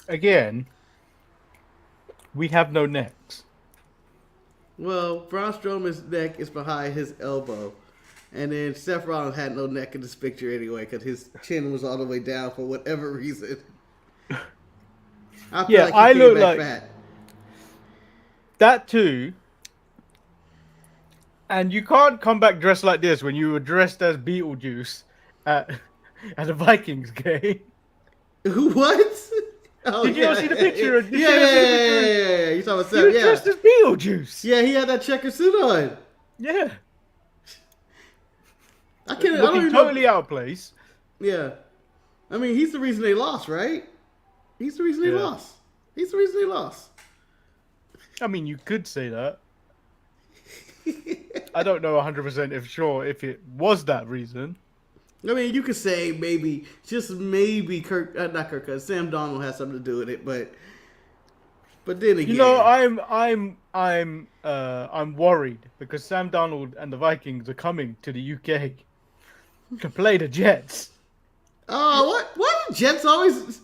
again, we have no necks. Well, Braun Strowman's neck is behind his elbow. And then Seth Rollins had no neck in this picture anyway because his chin was all the way down for whatever reason. I feel Yeah, like he I came look back like fat. that too. And you can't come back dressed like this when you were dressed as Beetlejuice at, at a Vikings game. What? Oh Did you not yeah, see the yeah, yeah, picture? Did yeah, you yeah, not see the yeah, picture? yeah, yeah. You talking about He Seth? was Yeah, dressed as Beetlejuice. yeah. He had that checker suit on. Yeah, I can't. I don't looking even know. totally out of place. Yeah, I mean, he's the reason they lost, right? He's the reason they Yeah, lost. He's the reason they lost. I mean, you could say that. I don't know 100% if it was that reason. I mean, you could say maybe, just maybe not Kirk, Sam Donald has something to do with it, but then You know, again, I'm worried because Sam Darnold and the Vikings are coming to the UK to play the Jets. oh, what? Why do Jets always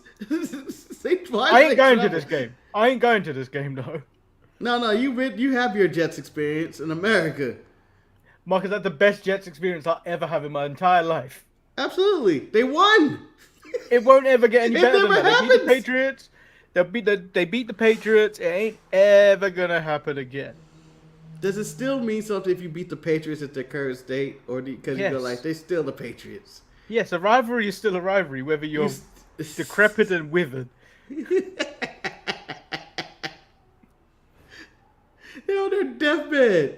say twice? I ain't They going to travel. this game. I ain't going to this game though. No, you have your Jets experience in America. Marcus, that's the best Jets experience I'll ever have in my entire life. Absolutely, they won. It won't ever get any It better than never that. They beat the happens. Patriots. They beat the Patriots. It ain't ever gonna happen again. Does it still mean something if you beat the Patriots at their current state, or because you go like Yes. they still the Patriots? Yes, a rivalry is still a rivalry, whether You you're decrepit and withered. They're on their deathbed. And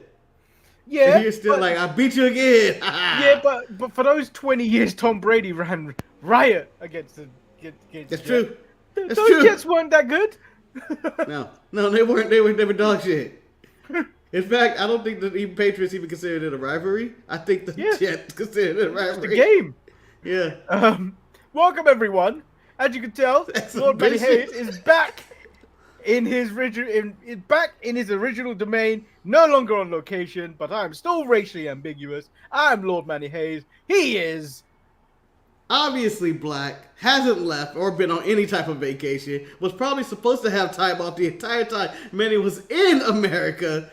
Yeah, you're still but like, I beat you again. yeah, but for those 20 years, Tom Brady ran riot against That's the Jets. true. That's Those true. Jets weren't that good. No, they weren't. They were dog shit. In fact, I don't think the Patriots even considered it a rivalry. I think the Yeah, Jets considered it a just a rivalry. game. Yeah. Welcome everyone. As you can tell, Lord Manny Exhibition. Hayes is back in his back in his original domain, no longer on location, but I'm still racially ambiguous. I'm Lord Manny Hayes. He is. Obviously black, hasn't left or been on any type of vacation, was probably supposed to have time off the entire time Manny was in America,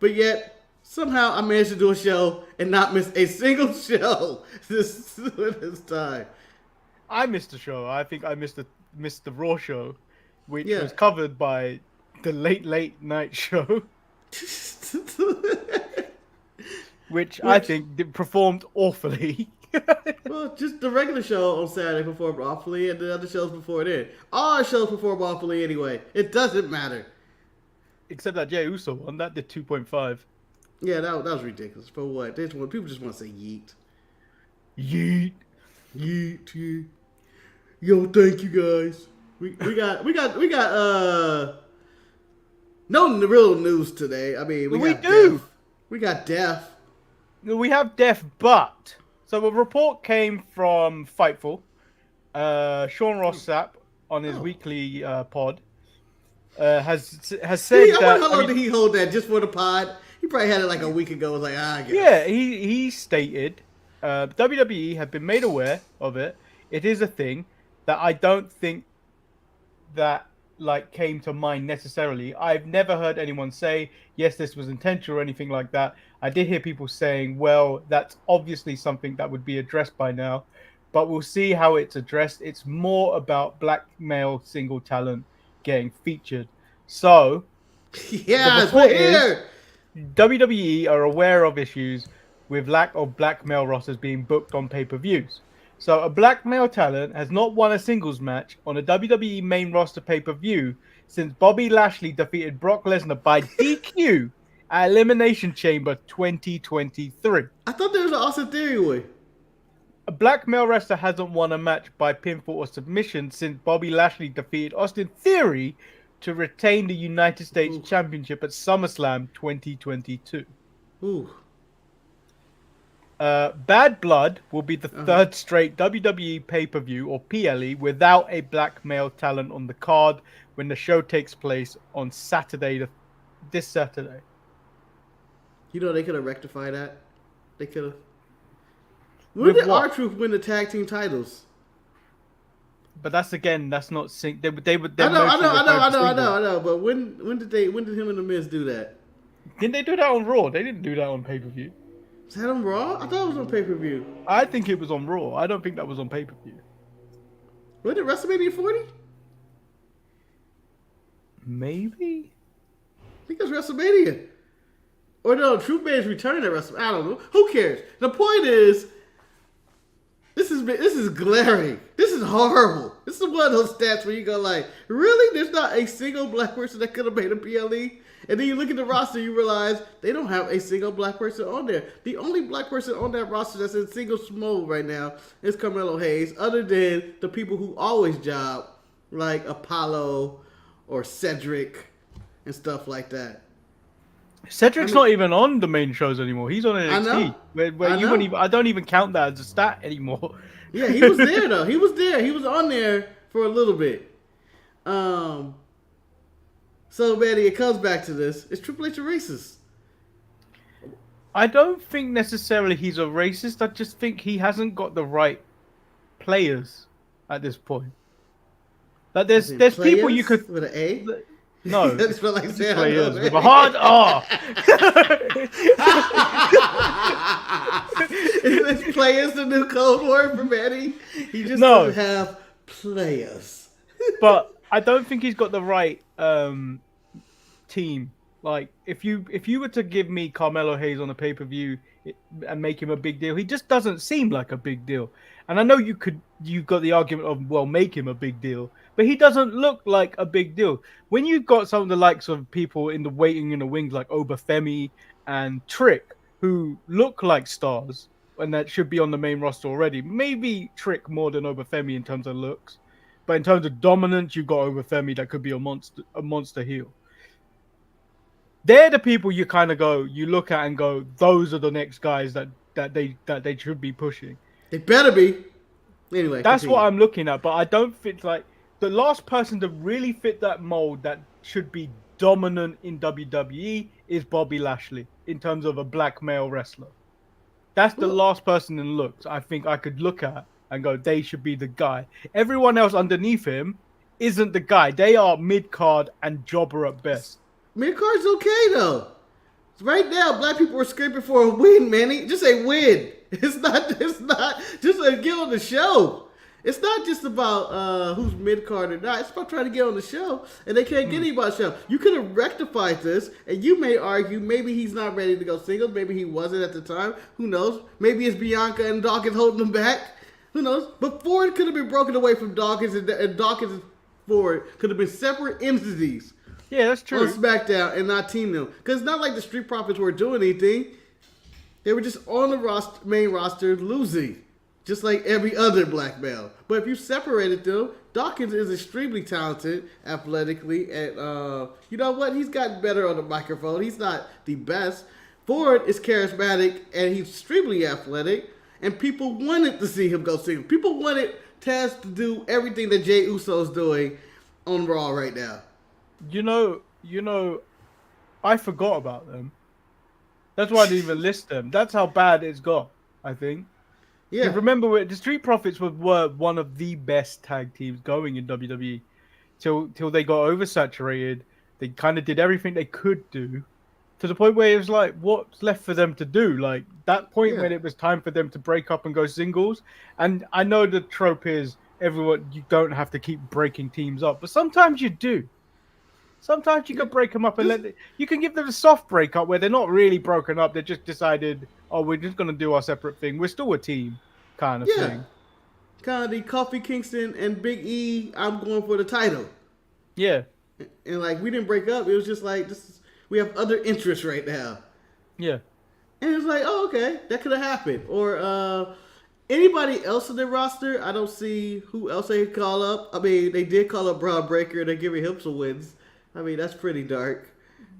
but yet somehow I managed to do a show and not miss a single show this time. I missed the show. I think I missed the Raw show, which Yeah. was covered by the late night show, which I Which, think performed awfully. well, just the regular show on Saturday performed awfully, and the other shows before then. All our shows perform awfully anyway. It doesn't matter. Except that Jey Uso one, that did 2.5. Yeah, that was ridiculous. For what? People just want to say yeet. Yeet. Yeet, yeet. Yo, thank you guys. We got no real news today. I mean, we We have do. death. We got death. We have death, but so a report came from Fightful. Sean Ross Sapp on his Oh. weekly pod has said I wonder that. how long did he hold that just for the pod? He probably had it like a week ago. Was like, I guess. Yeah, he stated WWE have been made aware of it. It is a thing that I don't think that like came to mind necessarily. I've never heard anyone say yes, this was intentional or anything like that. I did hear people saying, well, that's obviously something that would be addressed by now, but we'll see how it's addressed. It's more about black male single talent getting featured. So the Yeah, but report is here. WWE are aware of issues with lack of black male rosters being booked on pay-per-views. So a black male talent has not won a singles match on a WWE main roster pay-per-view since Bobby Lashley defeated Brock Lesnar by DQ at Elimination Chamber 2023. I thought there was an Austin Theory way. A black male wrestler hasn't won a match by pinfall or submission since Bobby Lashley defeated Austin Theory to retain the United States Ooh. Championship at SummerSlam 2022. Ooh. Bad Blood will be the third straight WWE pay-per-view or PLE without a black male talent on the card when the show takes place on this Saturday. You know they could have rectified that. They could have. When With did what? R-Truth win the tag team titles? But that's not sync. They would I then know, I motion know, were I know, going I for know, I know, single. I know. But when did him and the Miz do that? Didn't they do that on Raw? They didn't do that on pay-per-view. Is that on Raw? I thought it was on pay per view. I think it was on Raw. I don't think that was on pay-per-view. What did WrestleMania 40? I Maybe. think it was WrestleMania. Or no, Truth Man's return at WrestleMania. I don't know. Who cares? The point is, this is glaring. This is horrible. This is one of those stats where you go like, really? There's not a single black person that could have made a PLE? And then you look at the roster, you realize they don't have a single black person on there. The only black person on that roster that's in singles mode right now is Carmelo Hayes, other than the people who always job, like Apollo or Cedric and stuff like that. Cedric's not even on the main shows anymore. He's on NXT. I know. Where you wouldn't even, I don't even count that as a stat anymore. Yeah, he was there though. He was there. He was on there for a little bit. So, Manny, it comes back to this. Is Triple H a racist? I don't think necessarily he's a racist. I just think he hasn't got the right players at this point. Like there's people you could with an A. no That's what I said. players with a hard R. Is players the new code word for Manny? He just No. doesn't have players. But I don't think he's got the right team. Like if you were to give me Carmelo Hayes on a pay-per-view and make him a big deal, he just doesn't seem like a big deal. And I know you've got the argument of, well, make him a big deal, but he doesn't look like a big deal. When you've got some of the likes of people in the waiting in the wings like Obafemi and Trick, who look like stars and that should be on the main roster already. Maybe Trick more than Obafemi in terms of looks, but in terms of dominance, you've got Obafemi that could be a monster heel. They're the people you kind of you look at and go, those are the next guys that they should be pushing. They better be. Anyway, That's continue. what I'm looking at, but I don't fit like the last person to really fit that mold that should be dominant in WWE is Bobby Lashley in terms of a black male wrestler. That's the last person in looks I think I could look at and go, they should be the guy. Everyone else underneath him isn't the guy. They are mid-card and jobber at best. Mid-card's okay, though. Right now, black people are scraping for a win, Manny. Just say win. It's not just a get on the show. It's not just about who's mid-card or not. It's about trying to get on the show, and they can't get anybody on the show. You could have rectified this, and you may argue maybe he's not ready to go singles. Maybe he wasn't at the time. Who knows? Maybe it's Bianca and Dawkins holding him back. Who knows? But Ford could have been broken away from Dawkins, and Dawkins and Ford could have been separate entities. Yeah, that's true. On SmackDown and not team them. Because it's not like the Street Profits were doing anything. They were just on the main roster losing. Just like every other black male. But if you separated them, Dawkins is extremely talented athletically. And you know what? He's gotten better on the microphone. He's not the best. Ford is charismatic and he's extremely athletic. And people wanted to see him go single. People wanted Taz to do everything that Jey Uso's doing on Raw right now. You know, I forgot about them. That's why I didn't even list them. That's how bad it's got, I think. Yeah. You remember the Street Profits were one of the best tag teams going in WWE till they got oversaturated. They kind of did everything they could do to the point where it was like, what's left for them to do? Like that point when it was time for them to break up and go singles. And I know the trope is you don't have to keep breaking teams up, but sometimes you do. Sometimes you can break them up and you can give them a soft breakup where they're not really broken up. They just decided, oh, we're just going to do our separate thing. We're still a team kind of thing. Kind of the Kofi Kingston and Big E, I'm going for the title. Yeah. And like, we didn't break up. It was just like, we have other interests right now. Yeah. And it's like, oh, okay, that could have happened. Or anybody else in their roster, I don't see who else they could call up. I mean, they did call up Braun Breaker. They're giving him some wins. I mean, that's pretty dark,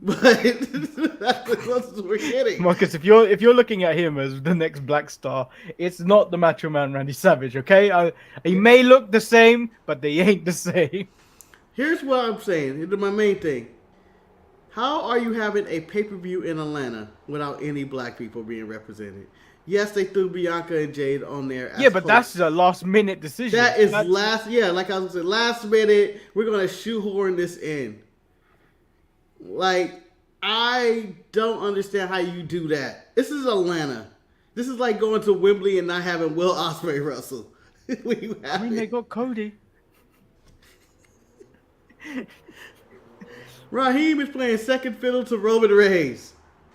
but that's the closest we're getting. Marcus, if you're looking at him as the next Black Star, it's not the Macho Man Randy Savage, okay? He may look the same, but they ain't the same. Here's what I'm saying. Here's my main thing. How are you having a pay-per-view in Atlanta without any black people being represented? Yes, they threw Bianca and Jade on there. As Yeah, but hosts. that's a last minute decision. That is That's, like I was saying, last minute. We're gonna shoehorn this in. Like, I don't understand how you do that. This is Atlanta. This is like going to Wembley and not having Will Ospreay wrestle. I mean, they got Cody. Raheem is playing second fiddle to Roman Reigns.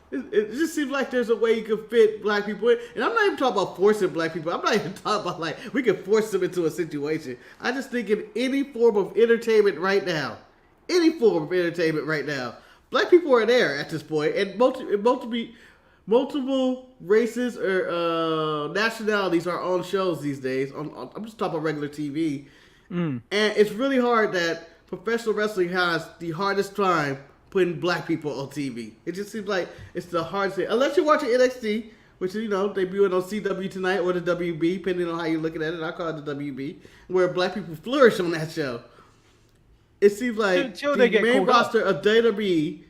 It just seems like there's a way you can fit black people in. And I'm not even talking about forcing black people. I'm not even talking about like we can force them into a situation. I just think in any form of entertainment right now, black people are there at this point, and multiple races or nationalities are on shows these days. I'm just talking about regular TV, and it's really hard that professional wrestling has the hardest time putting black people on TV. It just seems like it's the hardest thing. Unless you're watching NXT, which is, debuting on CW tonight or the WB, depending on how you're looking at it. I call it the WB, where black people flourish on that show. It seems like the main roster of WWE,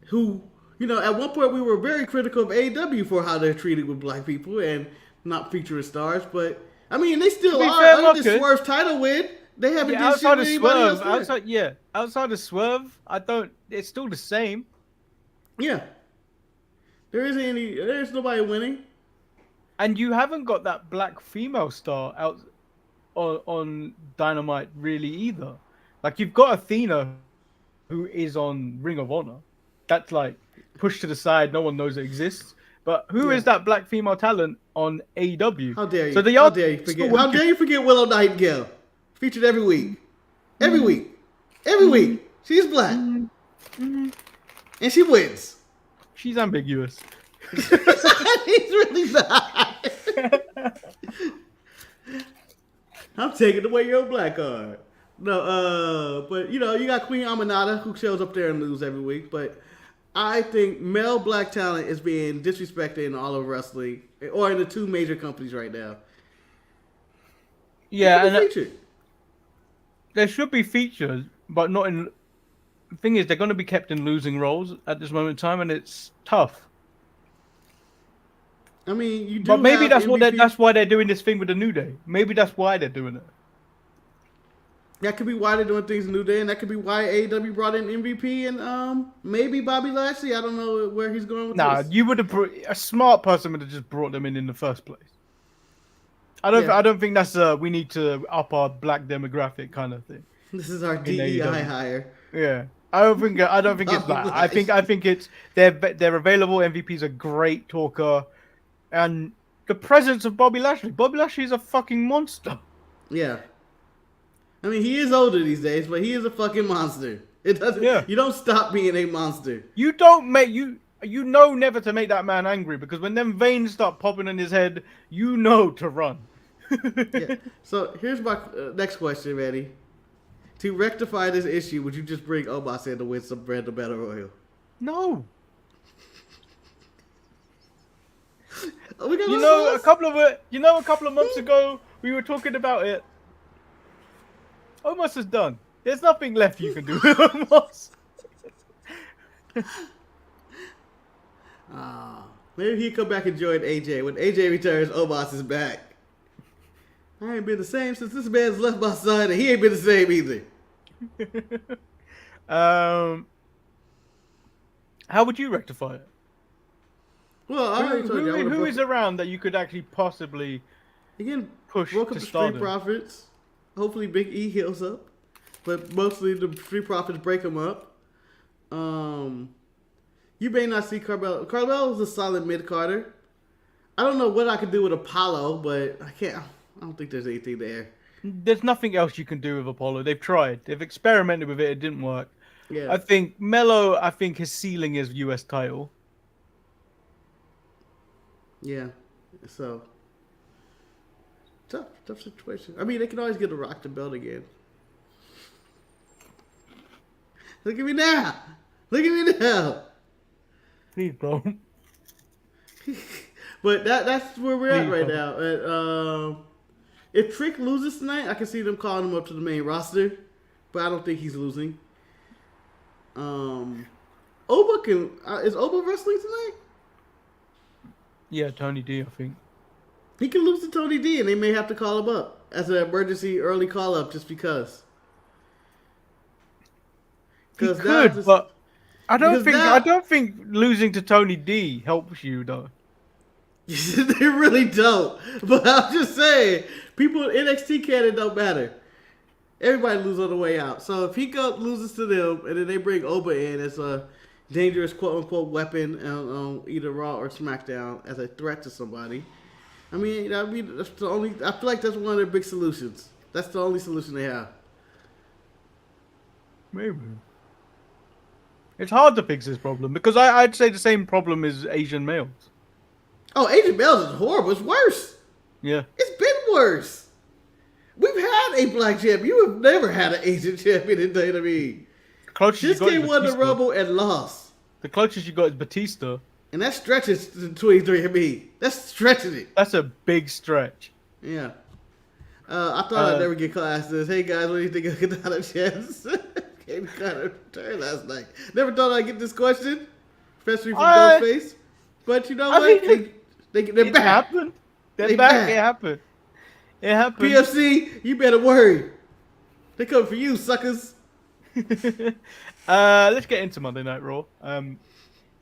who, at one point we were very critical of AEW for how they're treated with black people and not featuring stars, but, I mean, they still are. Other than Swerve's title win, they haven't done shit with anybody else. Outside of Swerve, it's still the same. Yeah. There's nobody winning. And you haven't got that black female star out on Dynamite really either. Like, you've got Athena, who is on Ring of Honor. That's like pushed to the side. No one knows it exists. But who is that black female talent on AEW? How dare you? So how dare you forget? How dare you forget Willow Nightingale? Featured every week. Every week. She's black. And she wins. She's ambiguous. He's really not. I'm taking away your black card. No, but you got Queen Aminata who shows up there and loses every week. But I think male black talent is being disrespected in all of wrestling or in the two major companies right now. Yeah, and there should be features, but not in. The thing is, they're going to be kept in losing roles at this moment in time, and it's tough. I mean, you do. But maybe that's why they're doing this thing with the New Day. Maybe that's why they're doing it. That could be why they're doing things in New Day, and that could be why AEW brought in MVP and maybe Bobby Lashley. I don't know where he's going with this. You would have a smart person would have just brought them in the first place. I don't think that's we need to up our black demographic kind of thing. This is our DEI hire. Yeah. I don't think it's that. I think it's they're available. MVP's a great talker, and the presence of Bobby Lashley. Bobby Lashley is a fucking monster. Yeah. I mean, he is older these days, but he is a fucking monster. It doesn't. Yeah. You don't stop being a monster. You don't make you know never to make that man angry, because when them veins start popping in his head, you know to run. Yeah. So here's my next question, Manny. To rectify this issue, would you just bring Omos in to win some brand of Battle Royal? No. A couple of months ago we were talking about it. Omos is done. There's nothing left you can do with Omos. Maybe he'll come back and join AJ. When AJ returns, Omos is back. I ain't been the same since this man's left my side, and he ain't been the same either. How would you rectify it? Well, I already told you. Who is around that you could actually possibly push broke up to the stardom? Street Profits. Hopefully Big E heals up. But mostly the Street Profits break him up. You may not see Carmelo. Carmelo is a solid mid-carder. I don't know what I could do with Apollo, but I don't think there's anything there. There's nothing else you can do with Apollo. They've tried. They've experimented with it. It didn't work. Yeah. I think Melo, his ceiling is US title. Yeah. So, tough situation. I mean, they can always get a Rock the belt again. Look at me now. Please, bro. But that's where we're at right now. If Trick loses tonight, I can see them calling him up to the main roster, but I don't think he's losing. Oba is Oba wrestling tonight? Yeah, Tony D, I think. He can lose to Tony D, and they may have to call him up as an emergency early call up just because. He Because now, could, but I don't because think I now don't think losing to Tony D helps you though. they really don't. But I'm just saying, people in NXT can, it don't matter. Everybody loses on the way out. So if he loses to them, and then they bring Oba in as a dangerous quote unquote weapon on either Raw or SmackDown as a threat to somebody, I mean that's the only. I feel like that's one of their big solutions. That's the only solution they have. Maybe. It's hard to fix this problem because I'd say the same problem is Asian males. Oh, Asian males is horrible. It's worse. Yeah. It's been worse. We've had a black champion. You have never had an Asian champion in WWE. Shinsuke won the Rumble and lost. The closest you got is Batista. And that stretches to 23andMe. That's stretching it. That's a big stretch. Yeah. I thought I'd never get classed this. Hey guys, what do you think of Katana Chance? Came kind of turn last night. Never thought I'd get this question, especially from Ghostface. But you know what? They're back. Happened. They're back. It happened. It happened. PFC, you better worry. They come for you, suckers. Let's get into Monday Night Raw. That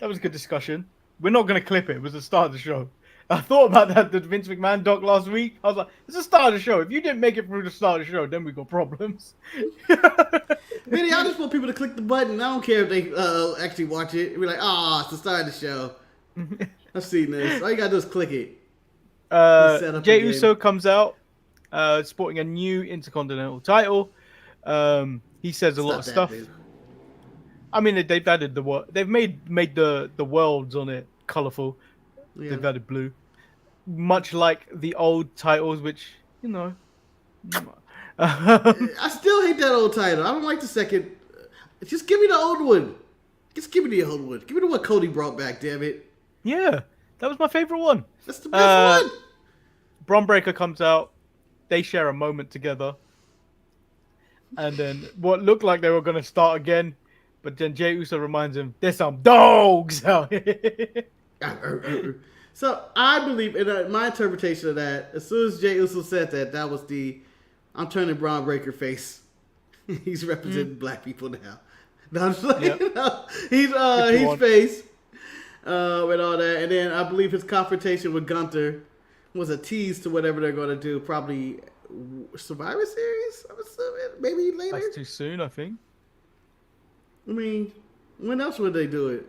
was a good discussion. We're not going to clip it. It was the start of the show. I thought about that, the Vince McMahon doc last week. I was like, it's the start of the show. If you didn't make it through the start of the show, then we got problems. Really, I just want people to click the button. I don't care if they actually watch it. Be like, it's the start of the show. I've seen this. All you got to do is click it. Jey Uso comes out sporting a new Intercontinental title. He says a lot of stuff. Dude. I mean, they've added they've made the worlds on it colorful. Yeah. They've added blue, much like the old titles, which you know. I still hate that old title. I don't like the second. Just give me the old one. Just give me the old one. Give me the one Cody brought back. Damn it. Yeah, that was my favorite one. That's the best one. Braun Breaker comes out. They share a moment together, and then what looked like they were going to start again. But then Jey Uso reminds him, there's some dogs out here. So I believe, in my interpretation of that, as soon as Jey Uso said that was I'm turning Braun Breaker face. He's representing black people now. No, I'm just like, he's face with all that. And then I believe his confrontation with Gunther was a tease to whatever they're going to do. Probably Survivor Series, I'm assuming. Maybe later. That's too soon, I think. I mean, when else would they do it?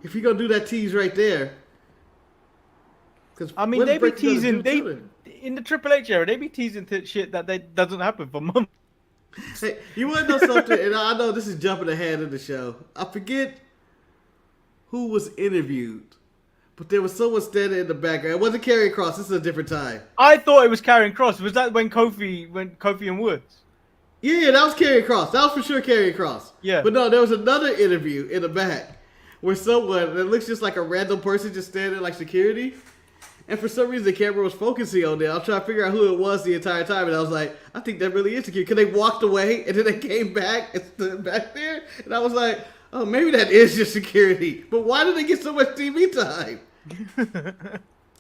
If you're going to do that tease right there. I mean, they be teasing. In the Triple H era, they be teasing shit that doesn't happen for months. Hey, you want to know something? And I know this is jumping ahead of the show. I forget who was interviewed, but there was someone standing in the background. It wasn't Karrion Kross. This is a different time. I thought it was Karrion Kross. Was that when Kofi and Woods? Yeah, that was Karrion Kross. That was for sure Karrion Kross. Yeah. But no, there was another interview in the back where someone that looks just like a random person just standing like security. And for some reason, the camera was focusing on them. I was trying to figure out who it was the entire time. And I was like, I think that really is security. Because they walked away and then they came back and stood back there. And I was like, oh, maybe that is just security. But why did they get so much TV time?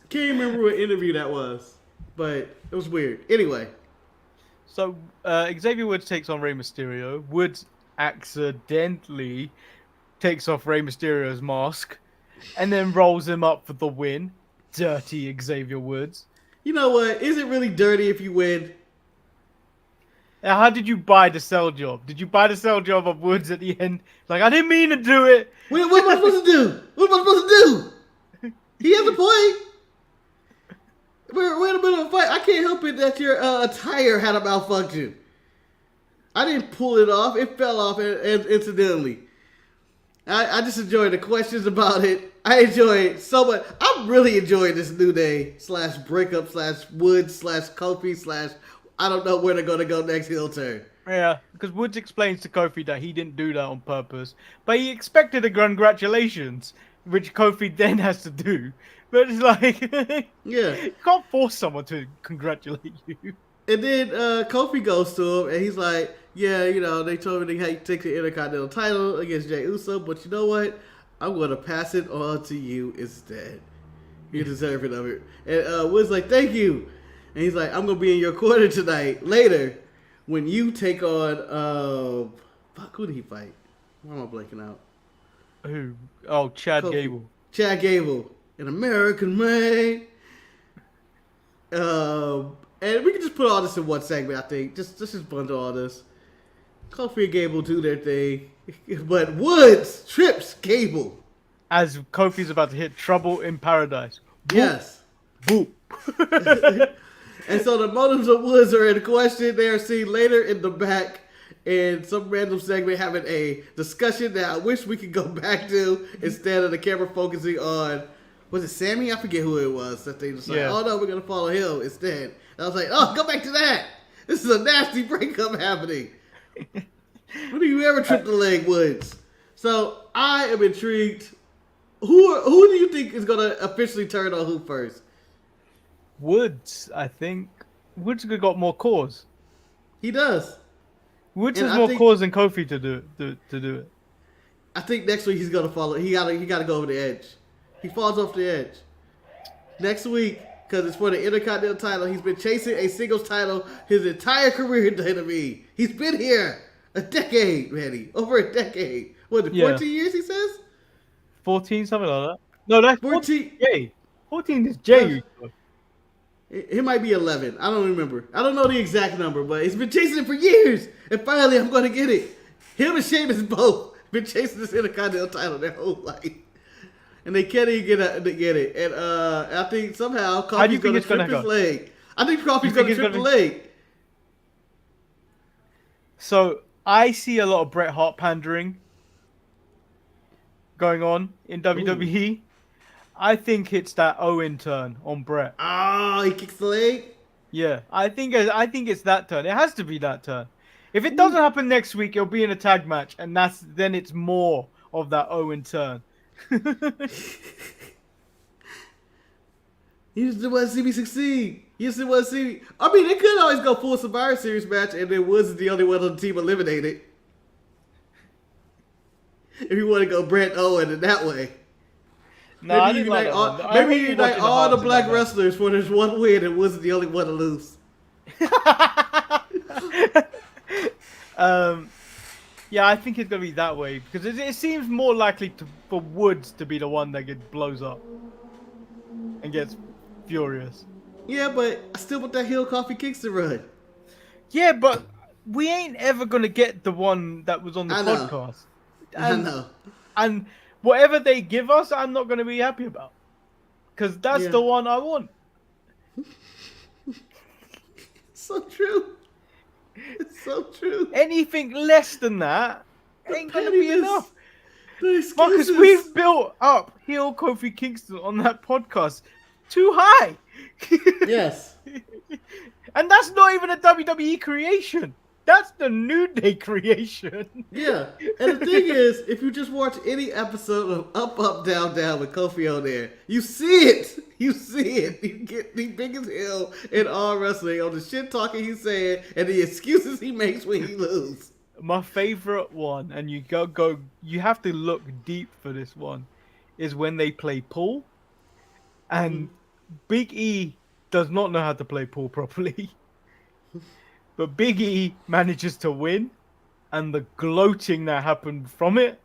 Can't remember what interview that was. But it was weird. Anyway. So, Xavier Woods takes on Rey Mysterio. Woods accidentally takes off Rey Mysterio's mask and then rolls him up for the win. Dirty Xavier Woods. You know what? Is it really dirty if you win? Now, how did you buy the sell job? Did you buy the sell job of Woods at the end? Like, I didn't mean to do it. What am I supposed to do? What am I supposed to do? He has a point. We're in the middle of a fight. I can't help it that your attire had a malfunction. I didn't pull it off. It fell off incidentally. I just enjoy the questions about it. I enjoy it so much. I'm really enjoying this New Day / breakup / Woods / Kofi / I don't know where they're going to go next heel turn. Yeah, because Woods explains to Kofi that he didn't do that on purpose. But he expected a congratulations, which Kofi then has to do. But it's like, yeah, you can't force someone to congratulate you. And then Kofi goes to him, and he's like, yeah, you know, they told me they take the Intercontinental title against Jey Uso, but you know what? I'm going to pass it on to you instead. You're deserving of it. And Woods like, thank you. And he's like, I'm gonna be in your corner tonight later when you take on fuck, who did he fight? Why am I blanking out? Who? Oh, Chad Kofi. Gable. Chad Gable, an American man. And we can just put all this in one segment, I think. Just bundle all this. Kofi and Gable do their thing. But Woods trips Gable. As Kofi's about to hit Trouble in Paradise. Yes. Boop. And so the motives of Woods are in question. They are seen later in the back in some random segment having a discussion that I wish we could go back to instead of the camera focusing on, was it Sammy? I forget who it was. That they just like, oh no, we're going to follow him instead. And I was like, oh, go back to that. This is a nasty breakup happening. When do you ever trip the leg, Woods? So I am intrigued. Who do you think is going to officially turn on who first? Woods, I think. Woods got more cause. He does. Woods has more cause than Kofi to do it. I think next week he's gonna follow. He gotta go over the edge. He falls off the edge. Next week, because it's for the Intercontinental title, he's been chasing a singles title his entire career in WWE. He's been here a decade, Manny. Over a decade. What, 14 years, he says? 14, something like that. No, that's 14. 14 is Jay. It might be 11. I don't remember. I don't know the exact number, but he's been chasing it for years. And finally, I'm going to get it. Him and Sheamus both been chasing this Intercontinental title their whole life. And they can't even get it. And I think somehow Kofi's going to trip his leg. I think Kofi's going to trip the leg. So, I see a lot of Bret Hart pandering going on in WWE. Ooh. I think it's that Owen turn on Bret. Oh, he kicks the leg? Yeah, I think it's that turn. It has to be that turn. If it doesn't happen next week, it'll be in a tag match, and then it's more of that Owen turn. You just want to see me succeed. You just want to see me. I mean, they could always go full Survivor Series match, and then Woods is the only one on the team eliminated. If you want to go Bret Owen in that way. No, maybe you unite all the black wrestlers for there's one win and Woods is the only one to lose. Yeah, I think it's gonna be that way because it seems more likely for Woods to be the one that blows up and gets furious. Yeah, but I still want that heel Kofi Kingston run. Yeah, but we ain't ever gonna get the one that was on the podcast. I know. And whatever they give us, I'm not going to be happy about. Because that's the one I want. So true. It's so true. Anything less than that ain't going to be enough. Marcus, we've built up heel Kofi Kingston on that podcast too high. Yes. And that's not even a WWE creation. That's the New Day creation. Yeah. And the thing is, if you just watch any episode of Up, Up, Down, Down with Kofi on there, you see it. You see it. You get the biggest heel in all wrestling on the shit talking he's saying and the excuses he makes when he loses. My favorite one, and you you have to look deep for this one, is when they play pool. And Big E does not know how to play pool properly. But Big E manages to win, and the gloating that happened from it,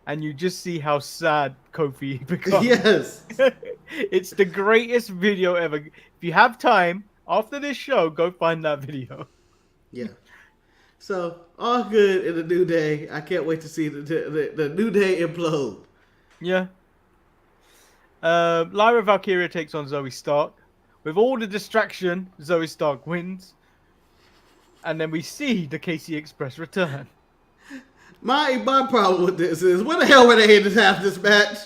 and you just see how sad Kofi becomes. Yes. It's the greatest video ever. If you have time, after this show, go find that video. Yeah. So, all good in the New Day. I can't wait to see the New Day implode. Yeah. Lyra Valkyria takes on Zoe Stark. With all the distraction, Zoe Stark wins. And then we see the KC Express return. My problem with this is, where the hell were they in this half this match?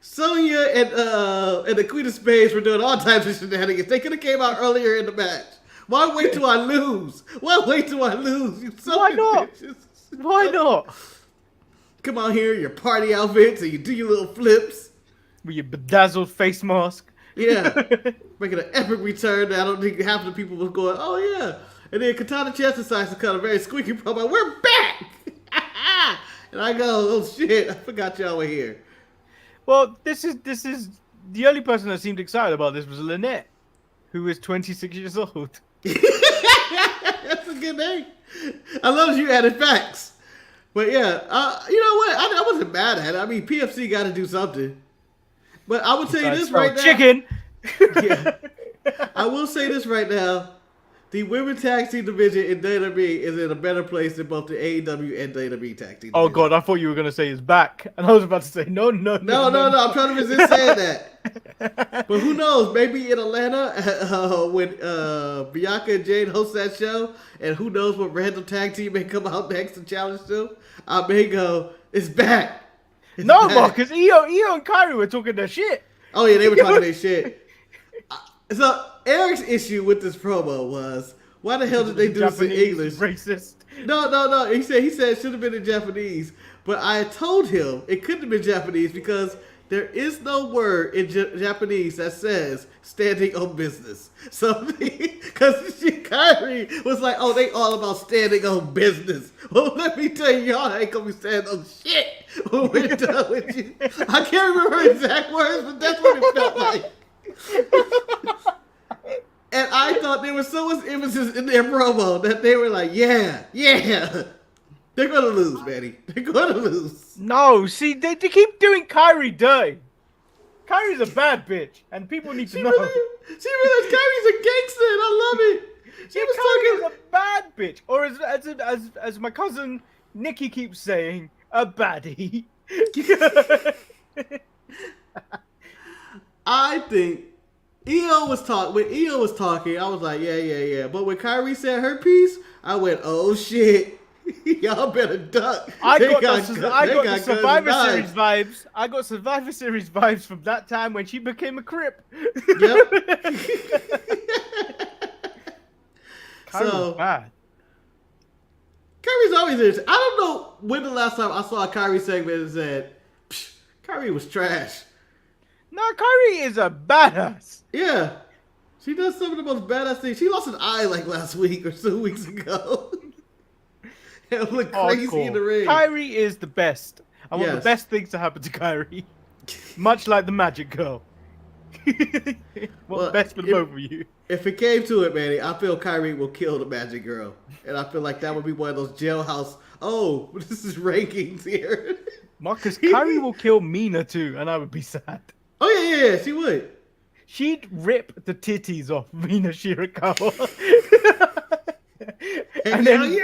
Sonya and the Queen of Spades were doing all types of shenanigans. They could have came out earlier in the match. Why wait till I lose? Why wait till I lose? Why not? Bitches. Why not? Come on here, your party outfits, and you do your little flips. With your bedazzled face mask. Yeah. Making an epic return. I don't think half the people was going, oh yeah. And then Katana Chest decides to cut a very squeaky promo. We're back! And I go, oh shit, I forgot y'all were here. Well, this is the only person that seemed excited about this was Lynette, who is 26 years old. That's a good name. I love you added facts. But yeah, you know what? I wasn't mad at it. I mean, PFC got to do something. But I would say this right now. Chicken. Yeah. I will say this right now. The women's tag team division in WWE is in a better place than both the AEW and WWE tag team division. Oh god, I thought you were gonna say it's back, and I was about to say no. No. I'm trying to resist saying that. But who knows? Maybe in Atlanta when Bianca and Jade host that show, and who knows what random tag team may come out next to challenge them. I may go, it's back. It's no, back. Marcus, Io and Kyrie were talking their shit. Oh yeah, they were talking their shit. So Eric's issue with this promo was, why the hell did they do this in English? Racist. No. He said it should have been in Japanese, but I told him it couldn't have been Japanese because there is no word in Japanese that says standing on business. So, because Kyrie was like, oh, they all about standing on business. Well, let me tell you, y'all ain't gonna be standing on shit when we're done with you. I can't remember exact words, but that's what it felt like. And I thought there was so much emphasis in their promo that they were like, yeah. They're going to lose, Manny. They're going to lose. No, see, they keep doing Kyrie dirty. Kyrie's a bad bitch, and people need to know. She realized Kyrie's a gangster, and I love it. She was Kyrie's a bad bitch. Or as my cousin Nikki keeps saying, a baddie. I think when Io was talking, I was like, yeah. But when Kyrie said her piece, I went, oh shit. Y'all better duck. I got the Survivor Series vibes. I got Survivor Series vibes from that time when she became a Crip. Yep. Kyrie's bad. Kyrie's always interesting. I don't know when the last time I saw a Kyrie segment and said, Kyrie was trash. No, Kyrie is a badass. Yeah. She does some of the most badass things. She lost an eye like last week or 2 weeks ago. It looked crazy in the ring. Kyrie is the best. I want the best things to happen to Kyrie. Much like the Magic Girl. Best for both of you. If it came to it, Manny, I feel Kyrie will kill the Magic Girl. And I feel like that would be one of those jailhouse, this is rankings here. Marcus, Kyrie will kill Mina too, and I would be sad. Oh, yeah, she would. She'd rip the titties off Mina Shirakawa. And then,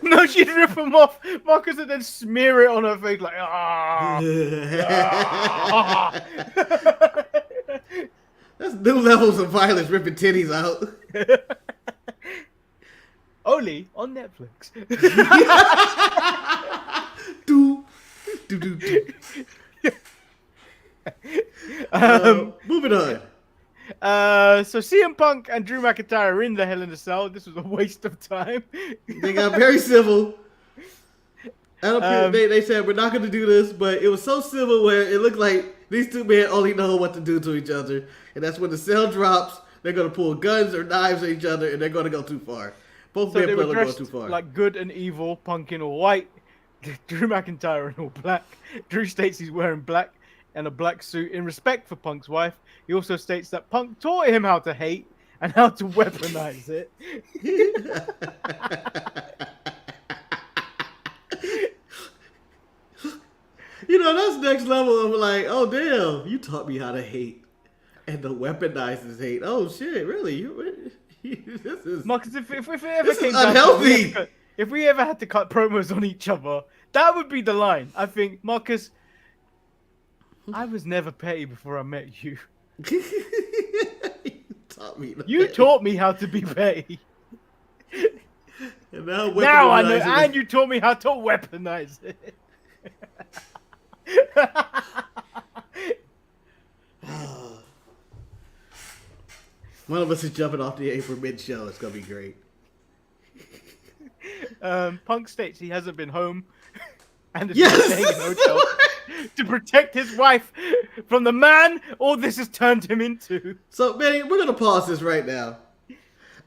no, she'd rip them off, Marcus, and then smear it on her face like, That's new levels of violence, ripping titties out. Only on Netflix. do. Moving on. So CM Punk and Drew McIntyre are in the Hell in a Cell. This was a waste of time. They got very civil. They said we're not going to do this, but it was so civil where it looked like these two men only know what to do to each other, and that's when the cell drops. They're going to pull guns or knives at each other, and they're going to go too far. Both men are going too far. Like good and evil. Punk in all white, Drew McIntyre in all black. Drew states he's wearing black and a black suit in respect for Punk's wife. He also states that Punk taught him how to hate and how to weaponize it. That's next level of like, oh damn, you taught me how to hate and to weaponize this hate. Oh shit, really? This is Marcus, if it ever this came is unhealthy. down to, if we ever had to cut promos on each other, that would be the line. I think, Marcus, I was never petty before I met you. You taught me how to be petty. And now I know, and you taught me how to weaponize it. One of us is jumping off the apron mid-show. It's gonna be great. Punk states he hasn't been home and is staying in a hotel to protect his wife from the man all this has turned him into. So, Manny, we're gonna pause this right now.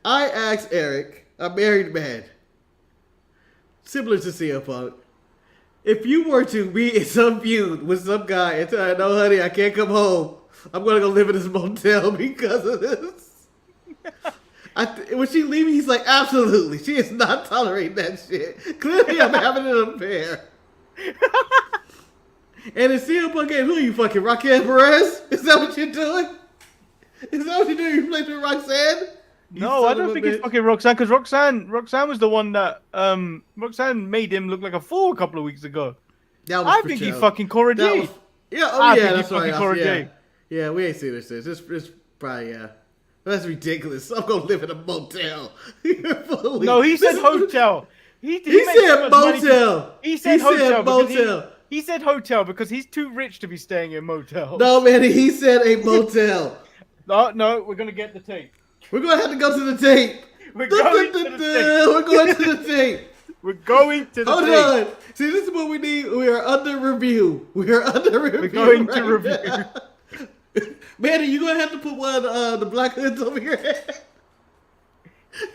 I asked Eric, a married man, similar to CM Punk, If you were to be in some feud with some guy and tell no, honey, I can't come home. I'm gonna go live in this motel because of this. When she leaving, he's like, absolutely. She is not tolerating that shit. Clearly, I'm having an affair. And it's CM Punk game. Who are you fucking Raquel Perez? Is that what you're doing? Is that what you're doing? You played with Roxanne? No, I don't think it's fucking Roxanne, because Roxanne was the one that Roxanne made him look like a fool a couple of weeks ago. I think he fucking Cora Jade. That's right. Yeah, we ain't seen this since. It's probably that's ridiculous. I'm gonna live in a motel. No, he said hotel. He said motel. He said hotel. He said hotel because he's too rich to be staying in motels. No, man, he said a motel. No, we're gonna get the tape. We're gonna have to go to the tape. We're going to the tape. We're going to the tape. We're going to the tape. Hold on. See, this is what we need. We are under review. We're going to review. Manny, you gonna have to put one of the black hoods over your head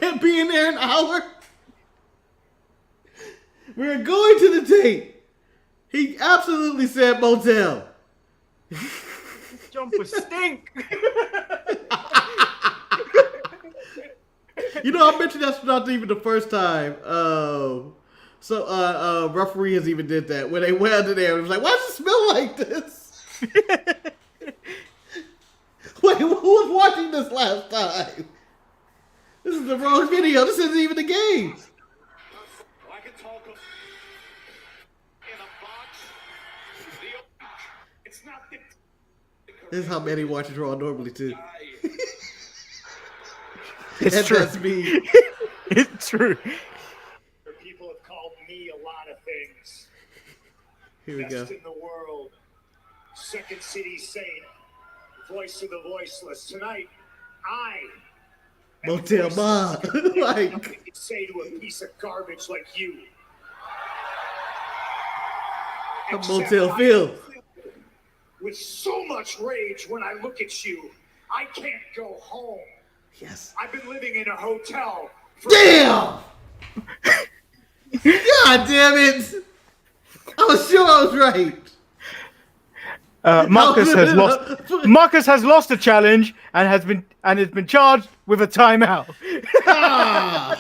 and be in there an hour. We're going to the tape. He absolutely said motel. Jumper stink. You know, I mentioned that's not even the first time. Referee has even did that when they went under there. It was like, why does it smell like this? Wait, who was watching this last time? This is the wrong video. This isn't even the game. This is how Manny watches Raw normally too. It's true. That's me. It's true. People have called me a lot of things. Here we go. Best in the world. Second City Saint. Voice of the voiceless. Tonight, I Motel Bob. like nothing to say to a piece of garbage like you. A Motel Phil. With so much rage when I look at you, I can't go home. Yes. I've been living in a hotel for Damn! God damn it! I was sure I was right. Marcus has lost the challenge and has been charged with a timeout.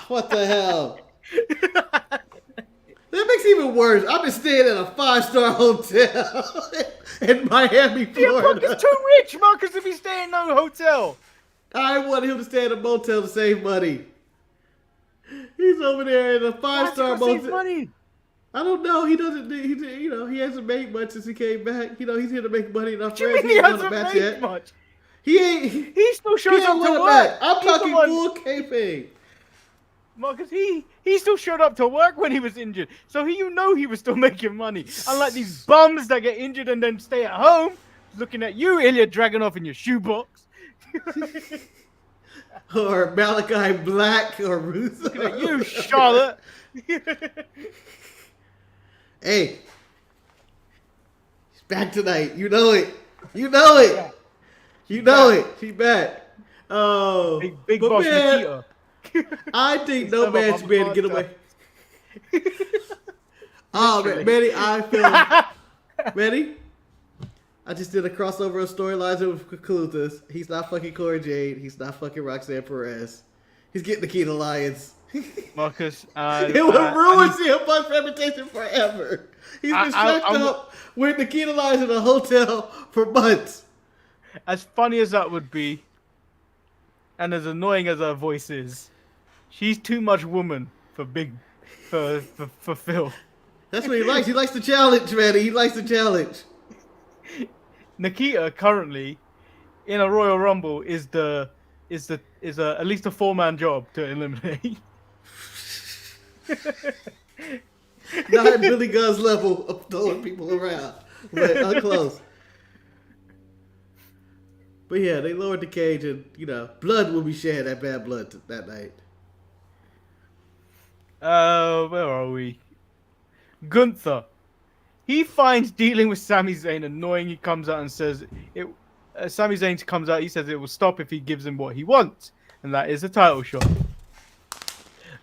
What the hell? That makes it even worse. I've been staying at a 5-star hotel in Miami, Florida. He's too rich, Marcus, if he's staying in no hotel. I want him to stay at a motel to save money. He's over there in a 5-star motel. Save money? I don't know. He doesn't. He hasn't made much since he came back. He's here to make money. Enough What do you mean he hasn't made much? He ain't. He still shows up to work. I'm talking full kayfabe. Marcus, he still showed up to work when he was injured, so he was still making money. Unlike these bums that get injured and then stay at home, looking at you, Ilya Dragunov, in your shoebox. Or Malachi Black or Ruth. Looking at you, Charlotte. Hey, he's back tonight. You know it. You know it. Yeah. You know it. She's back. Oh, big boss Nikita. I think no man should be able to get away. Oh, man, Manny, I feel Manny. I just did a crossover of storylines with Kalutas. He's not fucking Cora Jade. He's not fucking Roxanne Perez. He's getting Nikita Lyons. Marcus, it will ruin CM Punk's reputation forever. He's been strapped up with Nikita Lyons in a hotel for months. As funny as that would be, and as annoying as her voice is, she's too much woman for Phil. That's what he likes. He likes the challenge, man. He likes the challenge. Nikita currently in a Royal Rumble is at least a 4-man job to eliminate. Not at Billy Gunn's level of throwing people around, but close. But yeah, they lowered the cage, and blood will be shed. That bad blood that night. Where are we? Gunther. He finds dealing with Sami Zayn annoying. He comes out and says it. Sami Zayn comes out. He says it will stop if he gives him what he wants, and that is a title shot.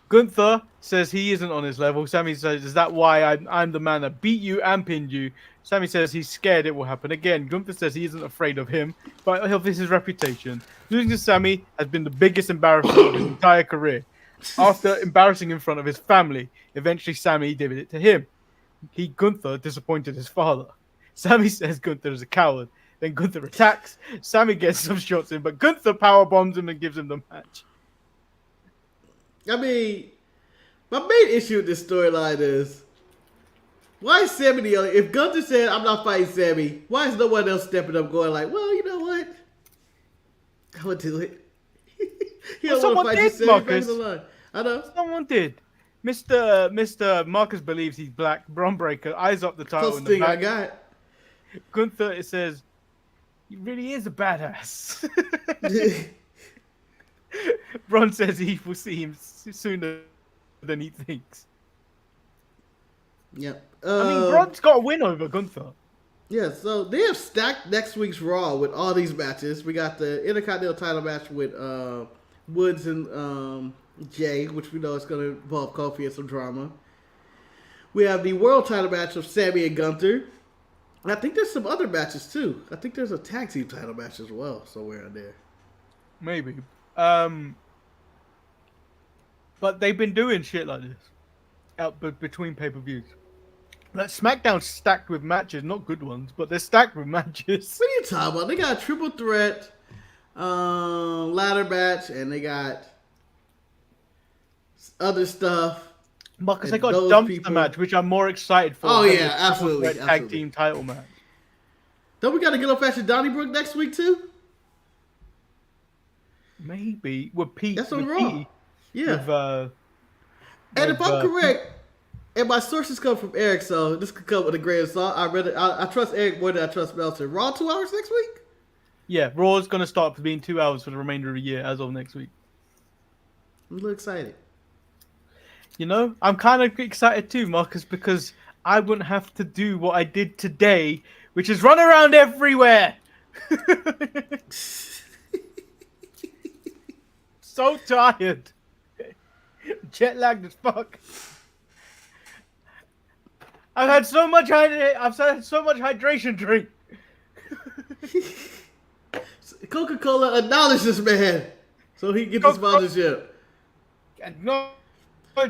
Gunther says he isn't on his level. Sammy says, "Is that why I'm the man that beat you and pinned you?" Sammy says he's scared it will happen again. Gunther says he isn't afraid of him, but of his reputation. Losing to Sammy has been the biggest embarrassment of his entire career. After embarrassing in front of his family, eventually Sammy did it to him. Gunther disappointed his father. Sammy says Gunther is a coward. Then Gunther attacks. Sammy gets some shots in, but Gunther power bombs him and gives him the match. I mean, my main issue with this storyline is, why is Sammy the only... If Gunther said, I'm not fighting Sammy, why is no one else stepping up going like, well, you know what? I would do it. He Well, don't someone want to fight you, did, Sammy. Marcus. Back in the line. I know. Someone did. Mr. Marcus believes he's black. Braun Breaker eyes up the title Close in thing the I back. got. Gunther, it says, he really is a badass. Braun says he will see him sooner than he thinks. Yep. I mean, Braun's got a win over Gunther. Yeah, so they have stacked next week's Raw with all these matches. We got the Intercontinental title match with Woods and Jay, which we know is going to involve Kofi and some drama. We have the World title match of Sammy and Gunther. And I think there's some other matches too. I think there's a tag team title match as well somewhere in there. Maybe. But they've been doing shit like this between pay-per-views. Like SmackDown's stacked with matches, not good ones, but they're stacked with matches. What are you talking about? They got a triple threat ladder match, and they got other stuff. Because they got those a dumpster people- match, which I'm more excited for. Oh, than yeah, the triple absolutely, threat Tag absolutely. team title match. Don't we got to get up at Donnybrook next week too? Maybe with Pete. That's on with Raw. Pete, Yeah. With, And if with, I'm correct, and my sources come from Eric, so this could come with a grain of salt. I trust Eric more than I trust Meltzer. Raw 2 hours next week? yeah, Raw's going to start being 2 hours for the remainder of the year as of next week. I'm a little excited. You know, I'm kind of excited too, Marcus, because I wouldn't have to do what I did today, which is run around everywhere. So tired. Jet lagged as fuck. I've had so much hydration drink. Coca-Cola acknowledge this man so he can get the sponsorship. Acknowledge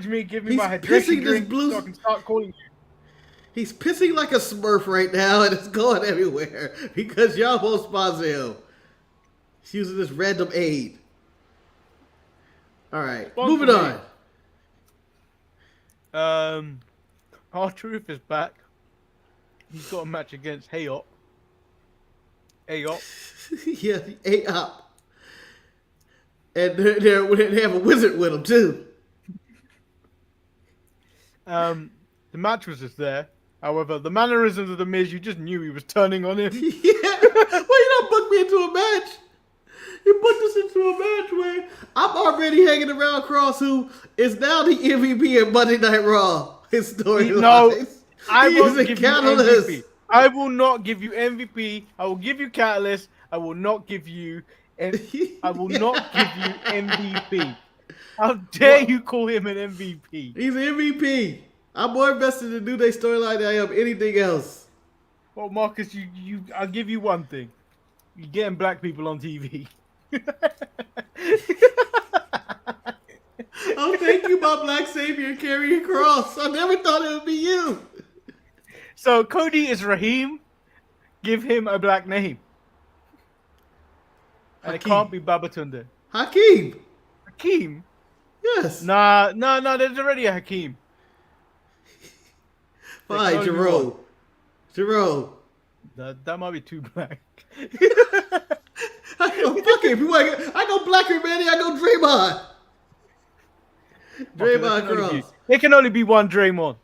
me, give me He's my pissing hydration this drink blue- so I can start calling you. He's pissing like a Smurf right now, and it's going everywhere because y'all won't sponsor him. He's using this random aid. All right, Sponsor moving me. on. R-Truth is back. He's got a match against Hayop. Yeah, he ate up. And they have a wizard with him, too. The match was just there. However, the mannerisms of the Miz, you just knew he was turning on him. Yeah. Well, you don't book me into a match. You booked us into a match where I'm already hanging around Cross, who is now the MVP of Monday Night Raw. His storyline. No, I He won't is a give you catalyst. MVP. I will not give you MVP. I will give you Catalyst. I will not give you. I will not give you MVP. How dare you call him an MVP? He's an MVP. I'm more invested in New Day storyline than I am anything else. Well, Marcus, I'll give you one thing. You're getting black people on TV. Oh, thank you, my black savior, Karrion Cross. I never thought it would be you. So Cody is Raheem. Give him a black name. And it Hakeem. can't be Babatunde. Hakeem. Hakeem? Yes. Nah, there's already a Hakeem. Fine, only Jerome. Jerome. That might be too black. I go, fuck it. I go Blacker Manny. I go Draymond. Draymond Cross. There can only be one Draymond.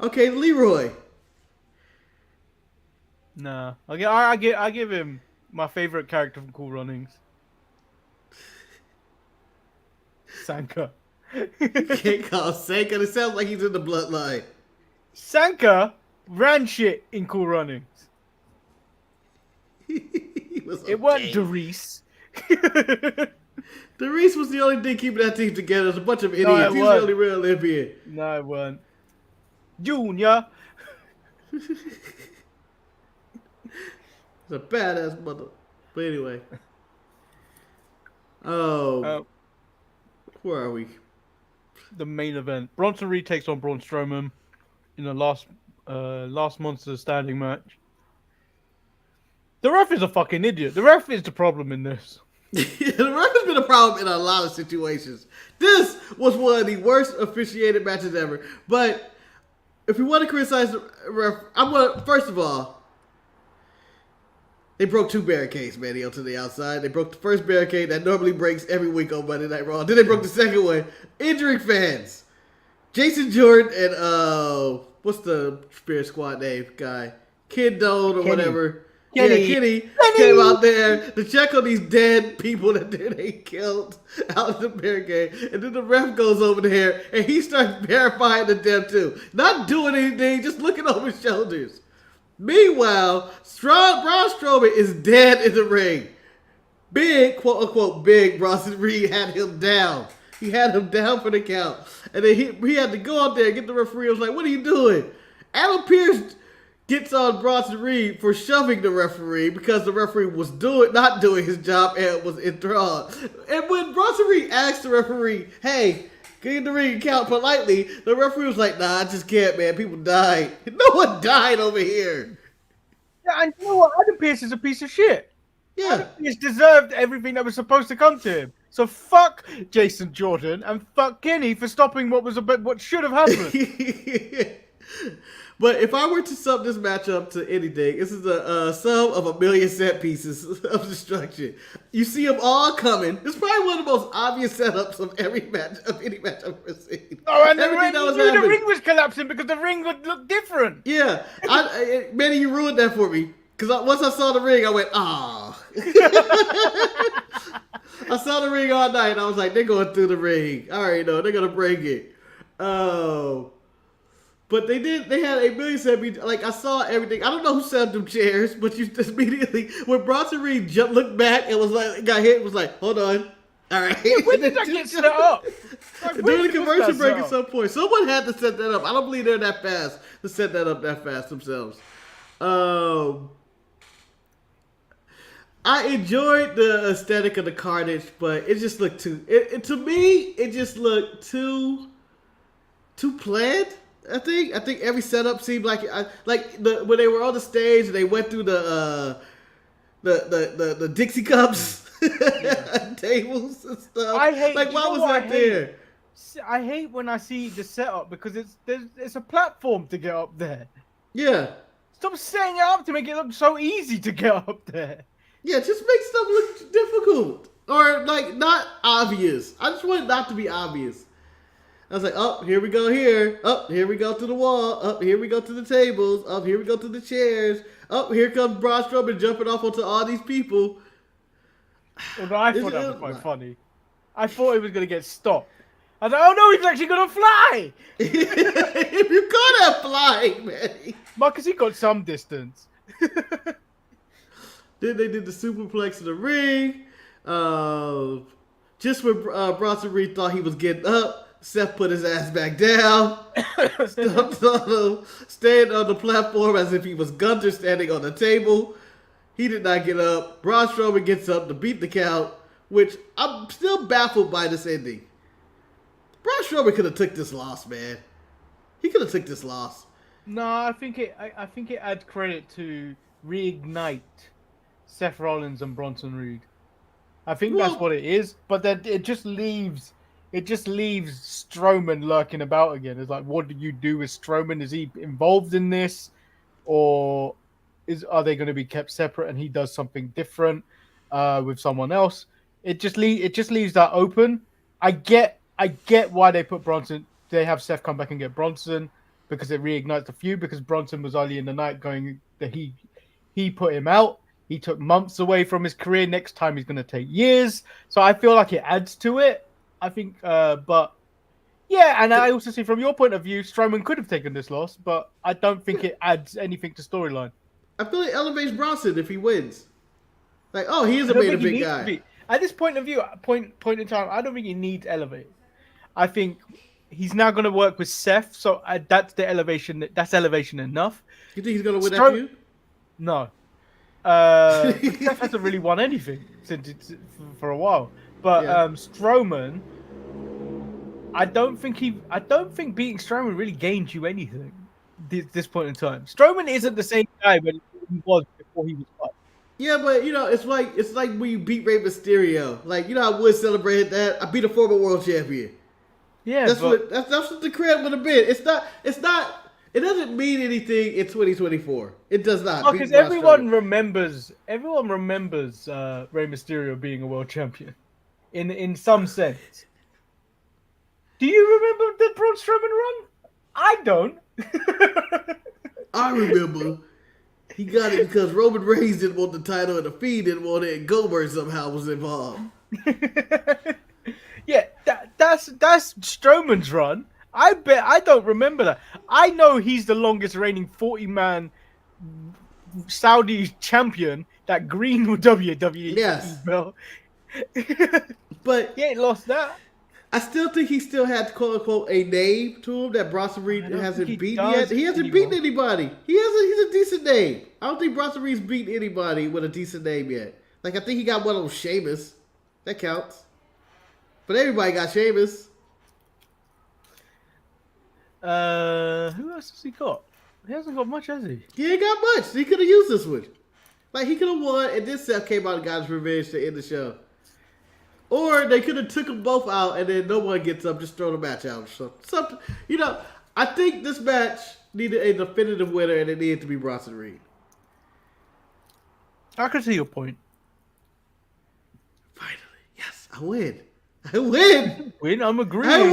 Okay, Leroy. Nah, I give him my favorite character from Cool Runnings. Sanka. Can't call Sanka. It sounds like he's in the bloodline. Sanka ran shit in Cool Runnings. He was It wasn't okay. Darius. The Reese was the only thing keeping that team together. There's a bunch of idiots. No, it He's the wasn't. only real Olympian. No, it weren't. Junior. He's a badass mother. But anyway. Oh. Where are we? The main event. Bronson Reed takes on Braun Strowman in the last Monster Standing match. The ref is a fucking idiot. The ref is the problem in this. The ref has been a problem in a lot of situations. This was one of the worst officiated matches ever. But if we want to criticize the ref, first of all, they broke 2 barricades, Manny, onto the outside. They broke the first barricade that normally breaks every week on Monday Night Raw. Then they broke the second one, injuring fans. Jason Jordan and what's the Spirit Squad name guy? Kid Dome or whatever. Kenny. Yeah, Kenny came out there to check on these dead people that they killed out in the barricade. And then the ref goes over there and he starts verifying the death too. Not doing anything, just looking over his shoulders. Meanwhile, Braun Strowman is dead in the ring. Big, quote unquote, big Bronson Reed had him down. He had him down for the count. And then he had to go out there and get the referee. I was like, what are you doing? Adam Pearce gets on Bronson Reed for shoving the referee because the referee was not doing his job and was enthralled. And when Bronson Reed asked the referee, hey, get in the ring and count politely, the referee was like, nah, I just can't, man. People died. No one died over here. Yeah, and you know what? Adam Pearce is a piece of shit. Yeah. Adam Pearce deserved everything that was supposed to come to him. So fuck Jason Jordan and fuck Kenny for stopping what should have happened. But if I were to sum this match up to anything, this is a sum of a million set pieces of destruction. You see them all coming. It's probably one of the most obvious setups of any match I've ever seen. Oh, and the ring was collapsing because the ring would look different. Yeah, Manny, you ruined that for me. Because once I saw the ring, I went, ah. I saw the ring all night, and I was like, they're going through the ring. I already know, they're going to break it. Oh. But they had a million set pieces. Like, I saw everything. I don't know who set up them chairs, but you just immediately, when Bronson Reed looked back and was like, got hit, was like, hold on. All right. When did that get set up? Like, during the commercial break at some point. Someone had to set that up. I don't believe they're that fast to set that up that fast themselves. I enjoyed the aesthetic of the carnage, but it just looked too. To me, it just looked too planned. I think every setup seemed like when they were on the stage and they went through the Dixie cups, tables and stuff. I hate. Like, why was that there? I hate when I see the setup because it's a platform to get up there. Yeah. Stop setting it up to make it look so easy to get up there. Yeah, just make stuff look difficult or like not obvious. I just want it not to be obvious. I was like, oh, here we go here. Oh, here we go to the wall. Oh, here we go to the tables. Oh, here we go to the chairs. Oh, here comes Braun Strowman jumping off onto all these people. Well, no, I thought that was quite funny. I thought he was going to get stopped. I was like, oh no, he's actually going to fly! If you call that flying, man. Marcus, he got some distance. Then they did the superplex in the ring. Just when Bronson Reed thought he was getting up, Seth put his ass back down. Staying on the platform as if he was Gunther standing on the table. He did not get up. Braun Strowman gets up to beat the count, which I'm still baffled by this ending. Braun Strowman could have took this loss, man. He could have took this loss. No, I think it adds credit to reignite Seth Rollins and Bronson Reed. I think that's what it is, but then it just leaves Strowman lurking about again. It's like, what do you do with Strowman? Is he involved in this, or are they going to be kept separate and he does something different with someone else? It just leaves that open. I get why they put Bronson. They have Seth come back and get Bronson because it reignites the feud. Because Bronson was early in the night going that he put him out. He took months away from his career. Next time he's going to take years. So I feel like it adds to it. I think, but yeah, and I also see from your point of view, Strowman could have taken this loss, but I don't think it adds anything to storyline. I feel it elevates Bronson if he wins. Like, oh, he is a big guy. At this point in time, I don't think he needs elevate. I think he's now going to work with Seth, so that's the elevation. That's elevation enough. You think he's gonna win that feud? No, because Seth hasn't really won anything for a while. But Yeah. Strowman, I don't think beating Strowman really gained you anything. This point in time, Strowman isn't the same guy when he was before he was fired. Yeah, but it's like when you beat Rey Mysterio. Like, I would celebrate that. I beat a former world champion. Yeah, That's what the credit would have been. It doesn't mean anything in 2024. It does not. because everyone remembers Rey Mysterio being a world champion in some sense. Do you remember the Braun Strowman run? I don't. I remember he got it because Roman Reigns didn't want the title and the Fiend didn't want it, and Goldberg somehow was involved. Yeah, that's Strowman's run. I bet I don't remember that. I know he's the longest reigning 40-man Saudi champion. That green WWE Yes. belt. But He ain't lost that. I still think he still had quote unquote a name to him that Bronson Reed I don't hasn't think he beaten does yet. He hasn't anymore. beaten anybody. He's a decent name. I don't think Bronson Reed's beaten anybody with a decent name yet. Like, I think he got one on Sheamus. That counts. But everybody got Sheamus. Who else has he got? He hasn't got much, has he? He ain't got much. He could have used this one. Like, he could have won, and then Seth came out and got his revenge to end the show. Or they could have took them both out, and then no one gets up, just throw the match out. So something, I think this match needed a definitive winner, and it needed to be Bronson Reed. I can see your point. Finally, yes, I win. I win. Win, I'm agreeing. I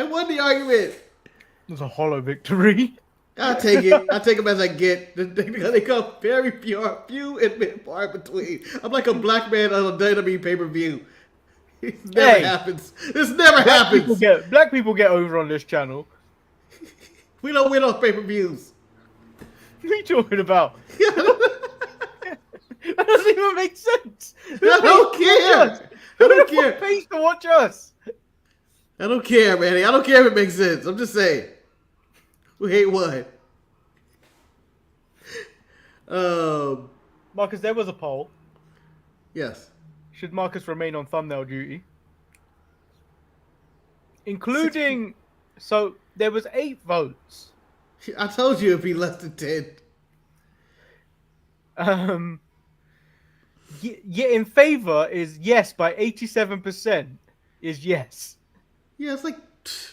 won the argument. It's a hollow victory. I'll take it. I'll take them as I get. They come very few and far between. I'm like a black man on a WWE pay-per-view. It never happens. This never happens. Black people get over on this channel. We don't win on pay-per-views. What are you talking about? That doesn't even make sense. I don't care. I don't care. Who pays to watch us? I don't care, Manny. I don't care if it makes sense. I'm just saying. We hate what? Marcus, there was a poll. Yes. Should Marcus remain on thumbnail duty? Including, so there was 8 votes. I told you it'd be less than 10. Yet in favor is yes by 87%. Is yes. Yeah, it's like it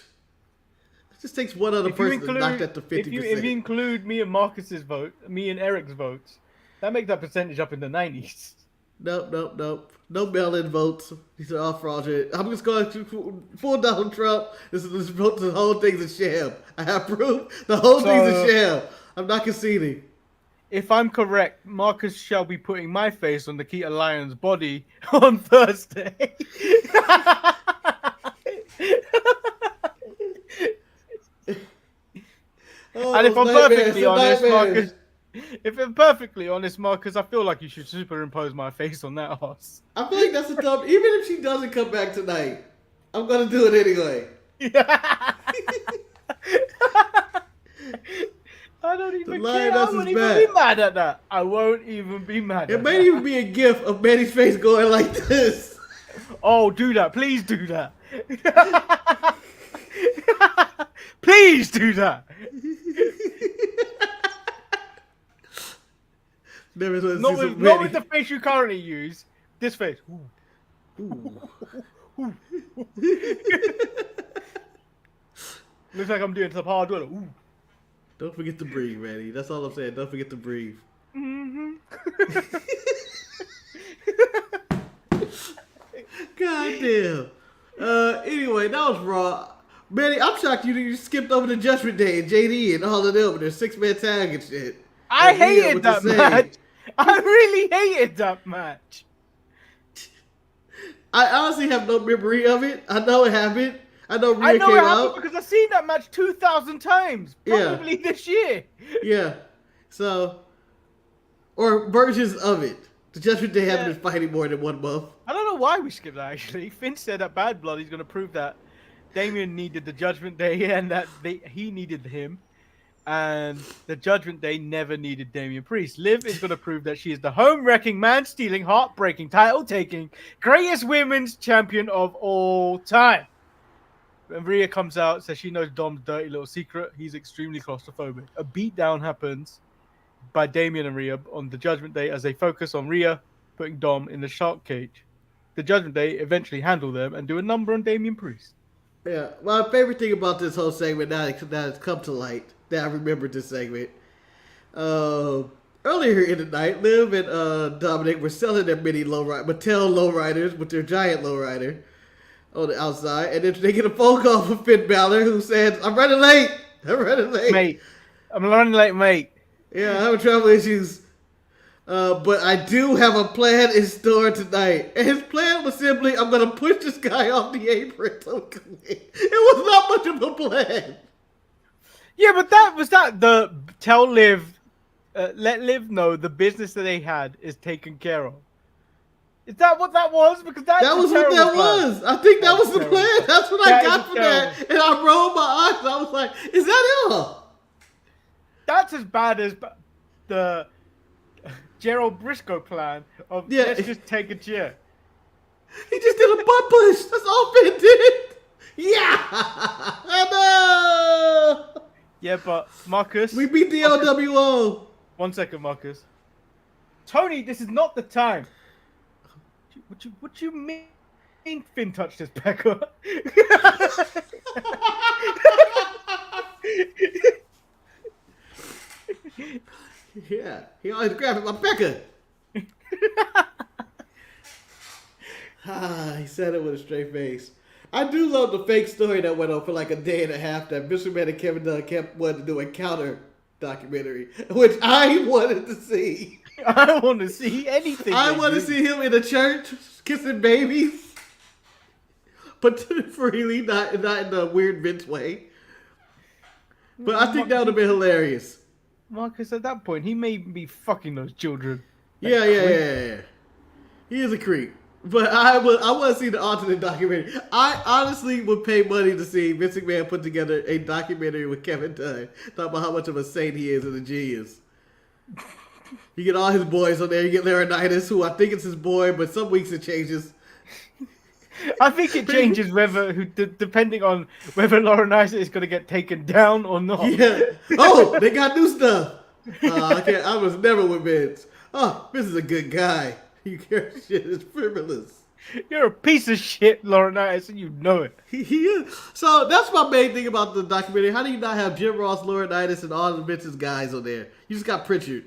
just takes one other person to knock that to 50%. If you include me and Marcus's vote, me and Eric's votes, that makes that percentage up in the 90s. Nope. No mail-in votes. These are all fraudulent. I'm just going to full Donald Trump. This vote. The whole thing's a sham. I have proof. The whole thing's a sham. I'm not conceding. If I'm correct, Marcus shall be putting my face on Nikita Lyon's body on Thursday. And if I'm perfectly honest, Marcus, I feel like you should superimpose my face on that horse. I feel like that's a tough. Even if she doesn't come back tonight, I'm gonna do it anyway. I don't even The care. I lioness won't is even back. be mad at that. I won't even be mad It at may that. even be a gif of Manny's face going like this. Oh, do that. Please do that. Please do that. Never thought Not to see with, some not Manny. with the face you currently use. This face. Looks like I'm doing some hard work. Ooh. Don't forget to breathe, Manny. That's all I'm saying. Don't forget to breathe. Mm-hmm. God damn. Anyway, that was Raw. Manny, I'm shocked you skipped over the Judgment Day and JD and all of them and their 6-man tag and shit. I And Rhea hated with the that same. match. I really hated that match. I honestly have no memory of it. I know it happened. I know Rhea I know came it happened out. because I've seen that match 2,000 times. Yeah. Probably this year. Yeah. So, or versions of it. The Judgment Day haven't Yeah. been fighting more than 1 month. I don't know why we skipped that, actually. Finn said that Bad Blood, he's going to prove that Damien needed the Judgment Day and that he needed him. And the Judgment Day never needed Damian Priest. Liv is going to prove that she is the home-wrecking, man-stealing, heartbreaking, title-taking, greatest women's champion of all time. When Rhea comes out, says she knows Dom's dirty little secret. He's extremely claustrophobic. A beatdown happens by Damian and Rhea on the Judgment Day as they focus on Rhea putting Dom in the shark cage. The Judgment Day eventually handle them and do a number on Damian Priest. Yeah, my favorite thing about this whole segment now that it's come to light, that I remembered this segment. Earlier in the night, Liv and Dominic were selling their mini Mattel lowriders with their giant lowrider on the outside, and then they get a phone call from Finn Balor who said, "I'm running late. Mate, I'm running late, mate. Yeah, I'm having travel issues. But I do have a plan in store tonight." And his plan was simply, I'm going to push this guy off the apron. It was not much of a plan. Yeah, but that was the tell Liv, let Liv know the business that they had is taken care of. Is that what that was? Because that was what that was. I think that was the plan. That's what I got from that. And I rolled my eyes. I was like, is that all? That's as bad as the Gerald Briscoe plan of let's just take a chair. He just did a butt push. That's all Finn did. Yeah. I know. Yeah, but Marcus. We beat the LWO. 1 second, Marcus. Tony, this is not the time. What you mean Finn touched his pecker? Yeah, he always grabbing my pecker. He said it with a straight face. I do love the fake story that went on for like a day and a half that Mr. Man and Kevin Dunn kept wanting to do a counter documentary, which I wanted to see. I want to see anything. I want to see him in a church kissing babies, but freely, not in a weird Vince way. But I think that would have been hilarious. Marcus, at that point, he may be fucking those children. Yeah. He is a creep. But I want to see the alternate documentary. I honestly would pay money to see Vince McMahon put together a documentary with Kevin Dunn, talking about how much of a saint he is and a genius. You get all his boys on there. You get Laurinaitis, who I think is his boy, but some weeks it changes. I think it changes depending on whether Laurinaitis is going to get taken down or not. Yeah. Oh, they got new stuff. I was never with Vince. Oh, Vince is a good guy. You care shit is frivolous. You're a piece of shit, Laurinaitis, and you know it. He is. So that's my main thing about the documentary. How do you not have Jim Ross, Laurinaitis, and all the Vince's guys on there? You just got Pritchard.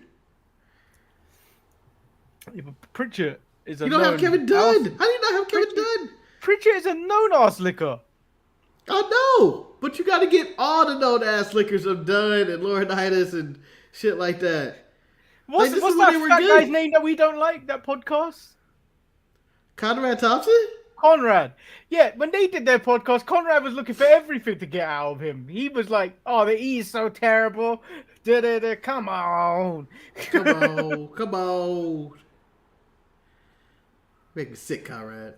Yeah, but Pritchard is a You don't have Kevin Dunn. How do you not have Kevin Dunn? Pritchard is a known ass licker. I know, but you got to get all the known ass lickers of Dunn and Laurinaitis and shit like that. What's this that is when they were fat good. guy's name that we don't like, that podcast? Conrad Thompson? Conrad. Yeah, when they did their podcast, Conrad was looking for everything to get out of him. He was like, oh, the E is so terrible. Da-da-da, come on. Come on. Make me sick, Conrad.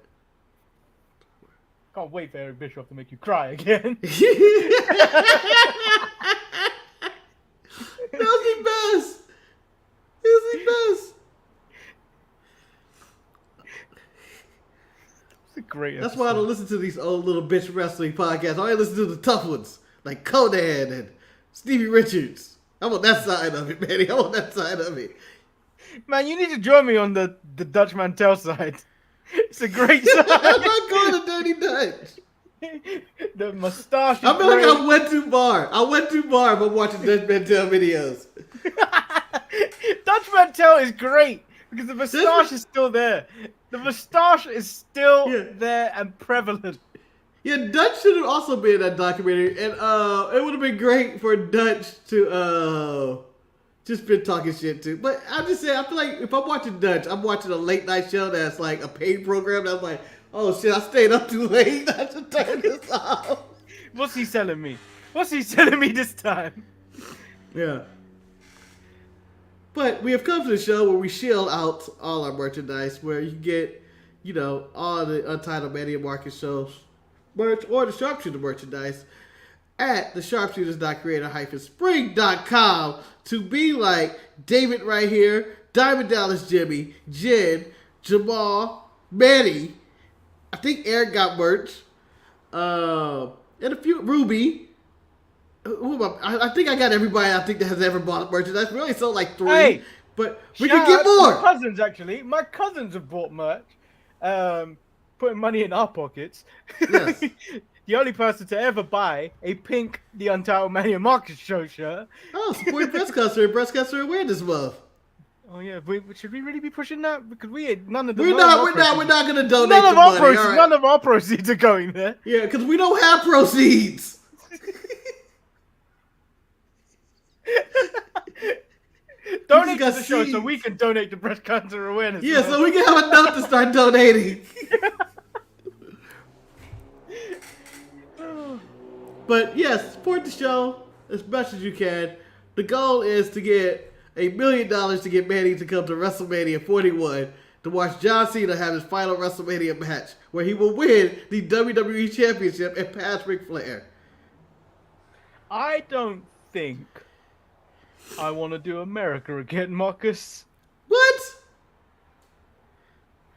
Can't wait for Eric Bischoff to make you cry again. That was the best. It was the best. It's a great That's why I don't listen to these old little bitch wrestling podcasts. I only listen to the tough ones, like Conan and Stevie Richards. I want that side of it, Manny. I want that side of it. Man, you need to join me on the Dutch Mantel side. It's a great side. I'm not going to Dirty Dutch. The mustache. I feel like I went too far. If I'm watching Dutch Mantel videos. Dutch Mantel is great because the mustache is still there. The mustache is still there and prevalent. Yeah, Dutch should have also been in that documentary, and it would have been great for Dutch to just been talking shit too. But I'm just saying, I feel like if I'm watching Dutch, I'm watching a late night show that's like a paid program. That's like, oh shit, I stayed up too late. I should turn this off. What's he selling me? What's he selling me this time? Yeah. But we have come to the show where we shield out all our merchandise, where you get, all the Untitled Manny and Marcus shows merch or the Sharpshooter merchandise at the sharpshooters.creator-spring.com to be like David right here, Diamond Dallas Jimmy, Jen, Jamal, Manny. I think Eric got merch. And a few, Ruby. Who am I think I got everybody I think that has ever bought merchandise. We only sold like 3. Hey, but we can get more. My cousins, actually. My cousins have bought merch. Putting money in our pockets. Yes. The only person to ever buy a pink The Untitled Manny and Marcus show shirt. Oh, support breast cancer awareness month. Oh yeah, should we really be pushing that? Because none of the we're not gonna donate none of the our money. proceeds, Right. none of our proceeds are going there. Yeah, because we don't have proceeds. Donate to the show so we can donate to breast cancer awareness. Yeah, so we can have enough to start donating. But yes, support the show as much as you can. The goal is to get $1 million to get Manny to come to WrestleMania 41 to watch John Cena have his final WrestleMania match, where he will win the WWE Championship and pass Ric Flair. I don't think I want to do America again, Marcus. What?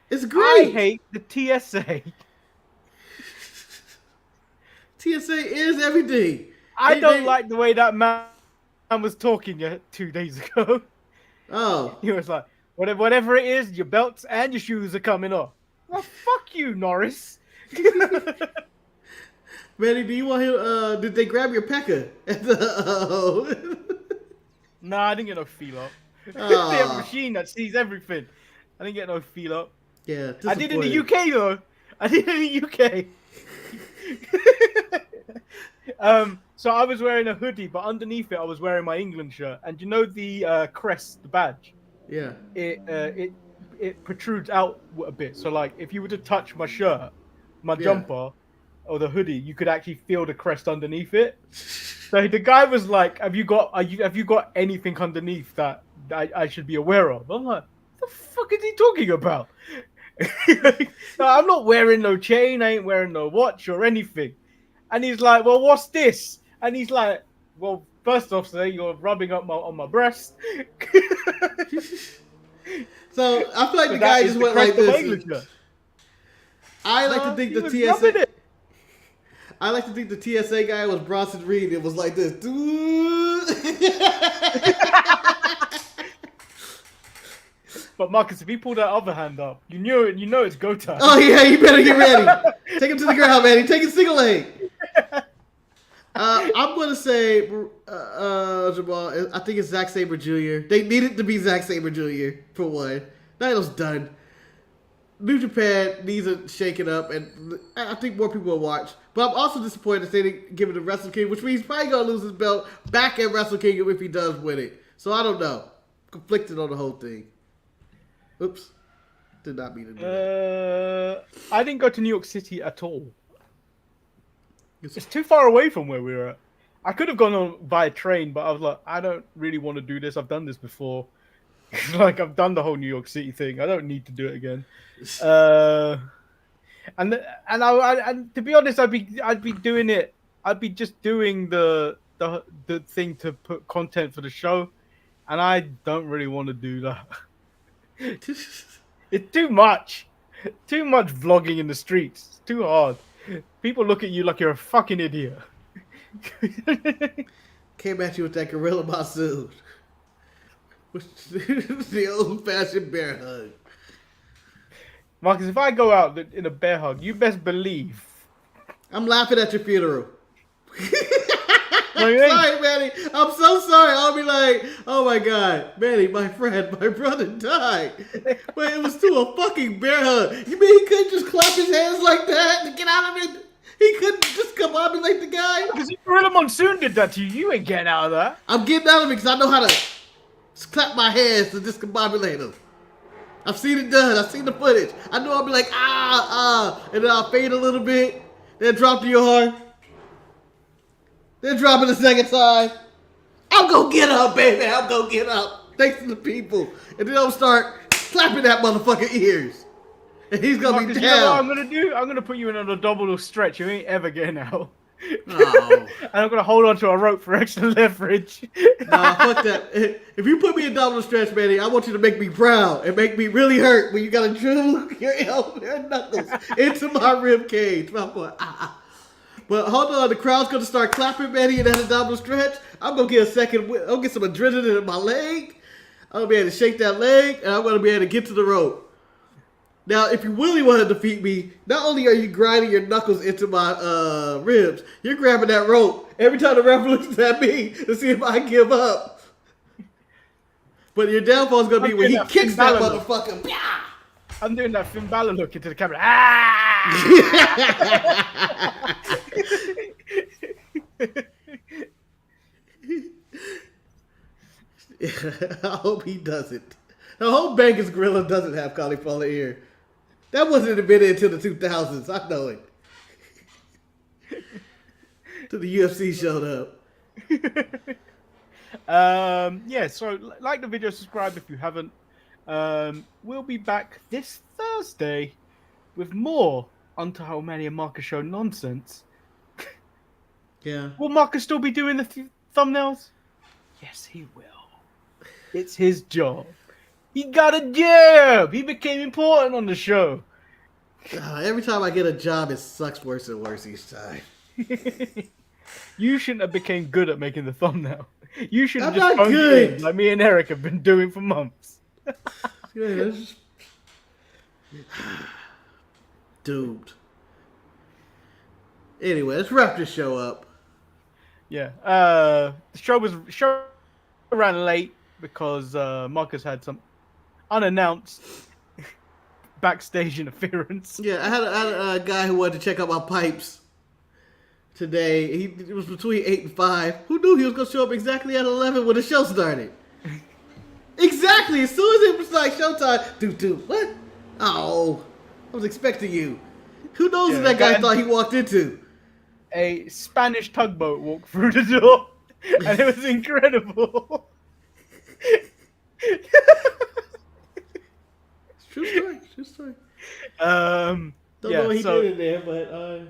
It's great. I hate the TSA. TSA is everything. I don't like the way that man was talking 2 days ago. Oh. He was like, whatever it is, your belts and your shoes are coming off. Well, fuck you, Norris. Manny, do you want him, did they grab your pecker? Nah, I didn't get no feel up. They have a machine that sees everything. I didn't get no feel up. Yeah, I did in the UK though. I did in the UK. So I was wearing a hoodie, but underneath it I was wearing my England shirt. And you know the crest, the badge? Yeah. It protrudes out a bit. So like if you were to touch my shirt, my jumper, or the hoodie, you could actually feel the crest underneath it. So the guy was like, "Have you got anything underneath that I should be aware of?" I'm like, "What the fuck is he talking about?" No, I'm not wearing no chain. I ain't wearing no watch or anything. And he's like, "Well, what's this?" And he's like, "Well, first off, sir, you're rubbing up on my breast." So I feel like the guy just went like this. I like to think the TSA. I like to think the TSA guy was Bronson Reed. It was like this. But Marcus, if he pulled that other hand up, you know it's go time. Oh yeah, you better get ready. Take him to the ground, Manny. Take a single leg. I'm gonna say, Jamal. I think it's Zack Sabre Jr. They needed to be Zack Sabre Jr. for one. That was done. New Japan needs to shake it up, and I think more people will watch. But I'm also disappointed that they didn't give it to Wrestle King, which means he's probably gonna lose his belt back at Wrestle Kingdom if he does win it. So I don't know. Conflicted on the whole thing. Oops. Did not mean to do that. I didn't go to New York City at all. It's too far away from where we were at. I could have gone on by train, but I was like, I don't really want to do this. I've done this before. Like, I've done the whole New York City thing. I don't need to do it again. And to be honest, I'd be doing it. I'd be just doing the thing to put content for the show, and I don't really want to do that. It's too much vlogging in the streets. It's too hard. People look at you like you're a fucking idiot. Came at you with that gorilla monsoon. The old-fashioned bear hug. Marcus, if I go out in a bear hug, you best believe. I'm laughing at your funeral. I'm sorry, Manny. I'm so sorry. I'll be like, oh my God, Manny, my friend, my brother died. But it was to a fucking bear hug. You mean he couldn't just clap his hands like that to get out of it? He couldn't just combobulate the guy? Because if Gorilla Monsoon did that to you, you ain't getting out of that. I'm getting out of it because I know how to clap my hands to discombobulate him. I've seen it done. I've seen the footage. I know I'll be like, and then I'll fade a little bit, then drop to your heart. Then drop it a second time. I'm gonna get up, baby. I'm gonna get up. thanks to the people. And then I'm start clapping that motherfucker ears. And he's gonna Marcus, be you know what down. I'm gonna do? I'm gonna put you in an abdominal stretch. You ain't ever getting out. Oh. And I'm gonna hold onto a rope for extra leverage. Nah, fuck that. If you put me in double stretch, Manny, I want you to make me proud and make me really hurt when you gotta drill your elbow and knuckles into my rib cage. My boy, But hold on, the crowd's gonna start clapping, Manny, and at a double stretch. I'm gonna get a second. I'll get some adrenaline in my leg. I'm gonna be able to shake that leg, and I'm gonna be able to get to the rope. Now, if you really want to defeat me, not only are you grinding your knuckles into my ribs, you're grabbing that rope every time the ref looks at me to see if I give up. But your downfall is going to be when he kicks that motherfucker. I'm doing that Finn Balor look into the camera. Ah! I hope he doesn't. I hope Vegas Gorilla doesn't have cauliflower ear. That wasn't invented until the 2000s. I know it. Till the UFC showed up. Yeah, so like the video, subscribe if you haven't. We'll be back this Thursday with more Untitled Manny and Marcus show nonsense. Yeah. Will Marcus still be doing the thumbnails? Yes, he will. It's his job. He got a job. He became important on the show. Every time I get a job, it sucks worse and worse each time. You shouldn't have became good at making the thumbnail. You should have I'm just not phoned good. it in, like me and Eric have been doing for months. Yeah, doomed. Anyway, let's wrap this show up. Yeah. The show ran late because Marcus had some unannounced backstage interference. Yeah, I had a guy who wanted to check out my pipes today. It was between 8 and 5. Who knew he was going to show up exactly at 11 when the show started? Exactly. As soon as it was like showtime. Dude, what? Oh, I was expecting you. Who knows what that guy thought he walked into? A Spanish tugboat walked through the door, and it was incredible. True story. Don't know what he did in there, but I'm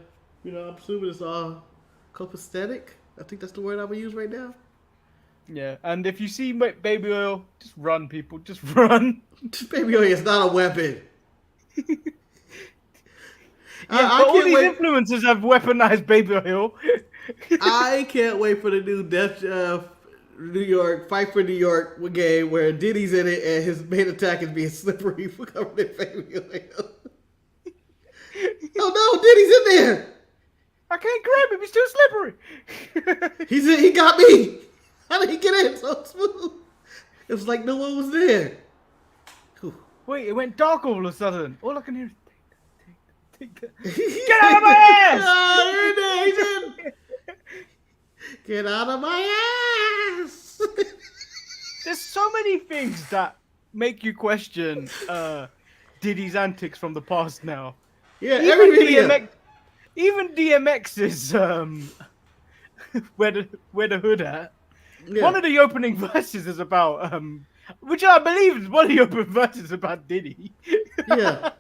assuming it's all copacetic. I think that's the word I'm gonna use right now. Yeah, and if you see baby oil, just run, people. Just run. Baby oil is not a weapon. Yeah, but all these influencers have weaponized baby oil. I can't wait for the new New York Fight for New York game where Diddy's in it and his main attack is being slippery for covered in baby oil. Oh no, Diddy's in there! I can't grab him. He's too slippery. He got me. How did he get in so smooth? It was like no one was there. Whew. Wait, it went dark all of a sudden. All I can hear is take that. Get out of my ass! Oh, you're in there. He's in. Get out of my ass! There's so many things that make you question Diddy's antics from the past now. Yeah, every video. Even DMX's where the hood at. Yeah. One of the opening verses is about which I believe is one of the opening verses about Diddy. Yeah.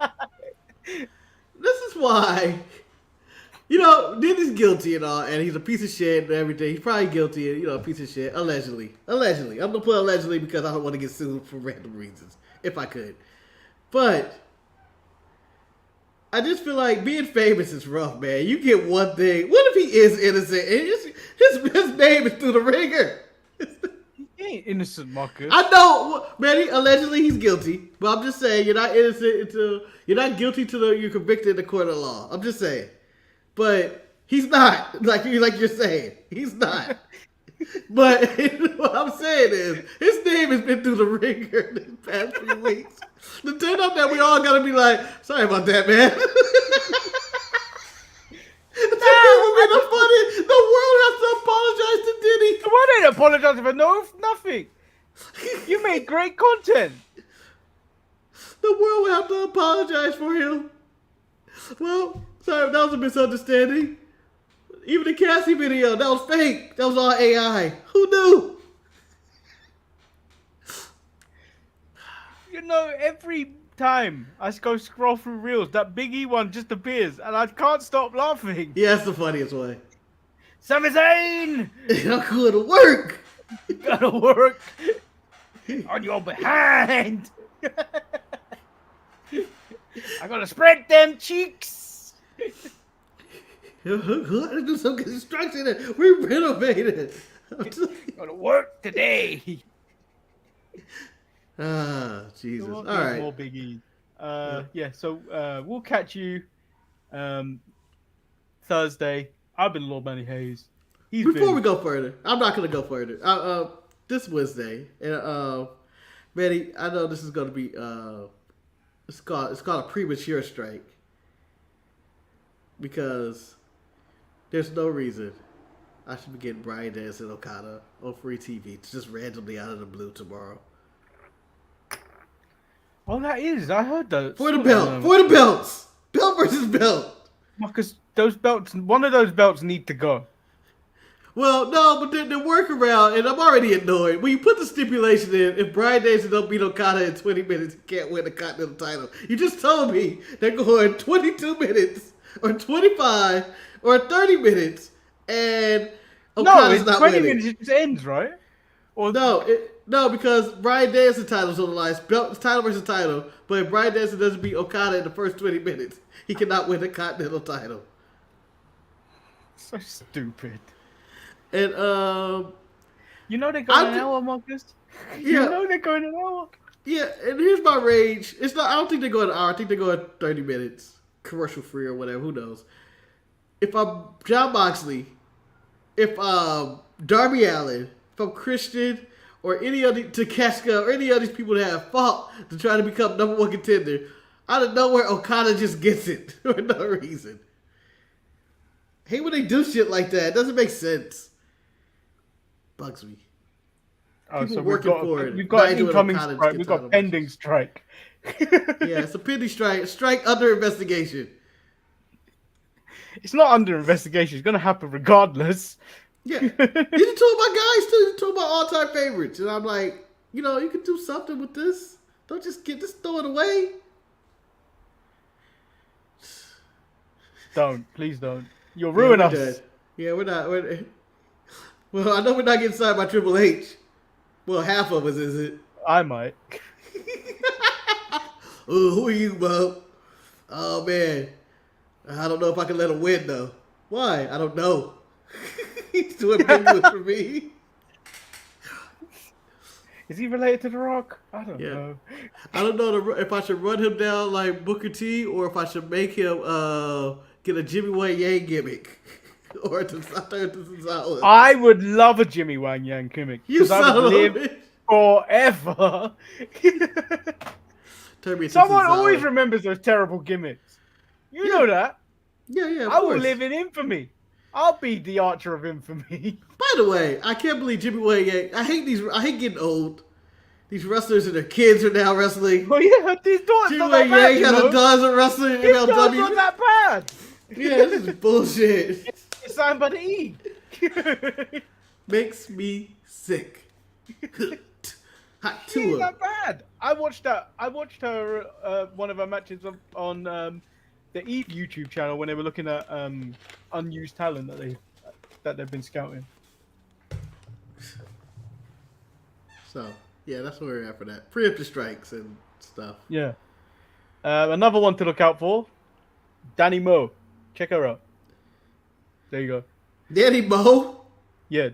This is why, Diddy's guilty and all, and he's a piece of shit and everything. He's probably guilty and, a piece of shit, allegedly. Allegedly. I'm going to put allegedly because I don't want to get sued for random reasons, if I could. But I just feel like being famous is rough, man. You get one thing. What if he is innocent and his name is through the ringer? He ain't innocent, Marcus. I know, man. Allegedly, he's guilty. But I'm just saying, you're not innocent until you're not guilty till you're convicted in the court of law. I'm just saying. But he's not, like you're saying. He's not. But what I'm saying is, his name has been through the ringer this past few weeks. The turn up that we all gotta be like, sorry about that, man. The world has to apologize to Diddy. The world ain't apologizing for nothing. You made great content. The world will have to apologize for him. Well, sorry, that was a misunderstanding. Even the Cassie video, that was fake. That was all AI. Who knew? You know, every time I go scroll through reels, that Big E one just appears, and I can't stop laughing. Yeah, that's the funniest way. Sami Zayn, I'm going to work. gotta work on your behind. I gotta spread them cheeks. Let's do some construction. We renovated. Gotta work today. Ah, Jesus. All There's right. more Big E. Yeah. So we'll catch you Thursday. I've been Lord Manny Hayes. Before we go further, I'm not going to go further. This Wednesday, and Manny, I know this is going to be it's called a premature strike because there's no reason I should be getting Bryan Danielson and Okada on free TV just randomly out of the blue tomorrow. Well, that is. I heard that. For the belt. For the belts. Belt versus belt. Marcus, those belts, one of those belts need to go. Well, no, but the workaround, and I'm already annoyed. When you put the stipulation in, if Bryan Danielson don't beat Okada in 20 minutes, he can't win the Continental title. You just told me they're going 22 minutes, or 25, or 30 minutes, and Okada's not 20 winning. minutes it just ends, right? Or No, because Bryan Danielson title's on the line. Title versus title. But if Bryan Danielson doesn't beat Okada in the first 20 minutes, he cannot win the Continental title. So stupid. And you know they're going an hour, Marcus. You know they're going an hour. Yeah, and here's my rage. It's not. I don't think they go an hour. I think they go at 30 minutes, commercial free or whatever. Who knows? If I'm John Moxley, if Darby Allin, if I'm Christian, or any other Takeshita, or any of these people that have fought to try to become number one contender, out of nowhere Okada just gets it for no reason. I hate when they do shit like that. It doesn't make sense. Bugs me. Oh, People so working for it. we've got Not doing incoming Okada to strike. get We've got title pending matches. strike. Yeah, it's a pending strike. Strike under investigation. It's not under investigation. It's going to happen regardless. Yeah. These are two of my guys, too. These are two of my all-time favorites. And I'm like, you know, you can do something with this. Don't just throw it away. Don't. Please don't. You'll ruin us. Dead. Yeah, we're not. Well, I know we're not getting signed by Triple H. Well, half of us, is it? I might. Oh, who are you, Bo? Oh, man. I don't know if I can let him win, though. Why? I don't know. He's too ambiguous for me. Is he related to The Rock? I don't know. I don't know if I should run him down like Booker T or if I should make him get a Jimmy Wang Yang gimmick. Or to Tozawa. I would love a Jimmy Wang Yang gimmick. You I son would of a live bitch. forever. Turn me into Someone Tozawa. always remembers those terrible gimmicks. You know that. Yeah, of I will course. live in infamy. I'll be the Archer of Infamy. By the way, I can't believe Jimmy Wang Yang. I hate getting old. These wrestlers and their kids are now wrestling. Well, yeah, these daughters Jimmy not that Wang bad, Yang you has know. a dozen wrestling in These daughters not MLW. that bad. Yeah, this is bullshit. It's signed by the E. Makes me sick. Hot She's to her. not bad. I watched her one of her matches on the E YouTube channel when they were looking at unused talent that they've been scouting. So, yeah, that's where we're at for that. Preemptive strikes and stuff. Yeah. Another one to look out for. Danny Moe. Check her out. There you go. Danny Moe? Yeah.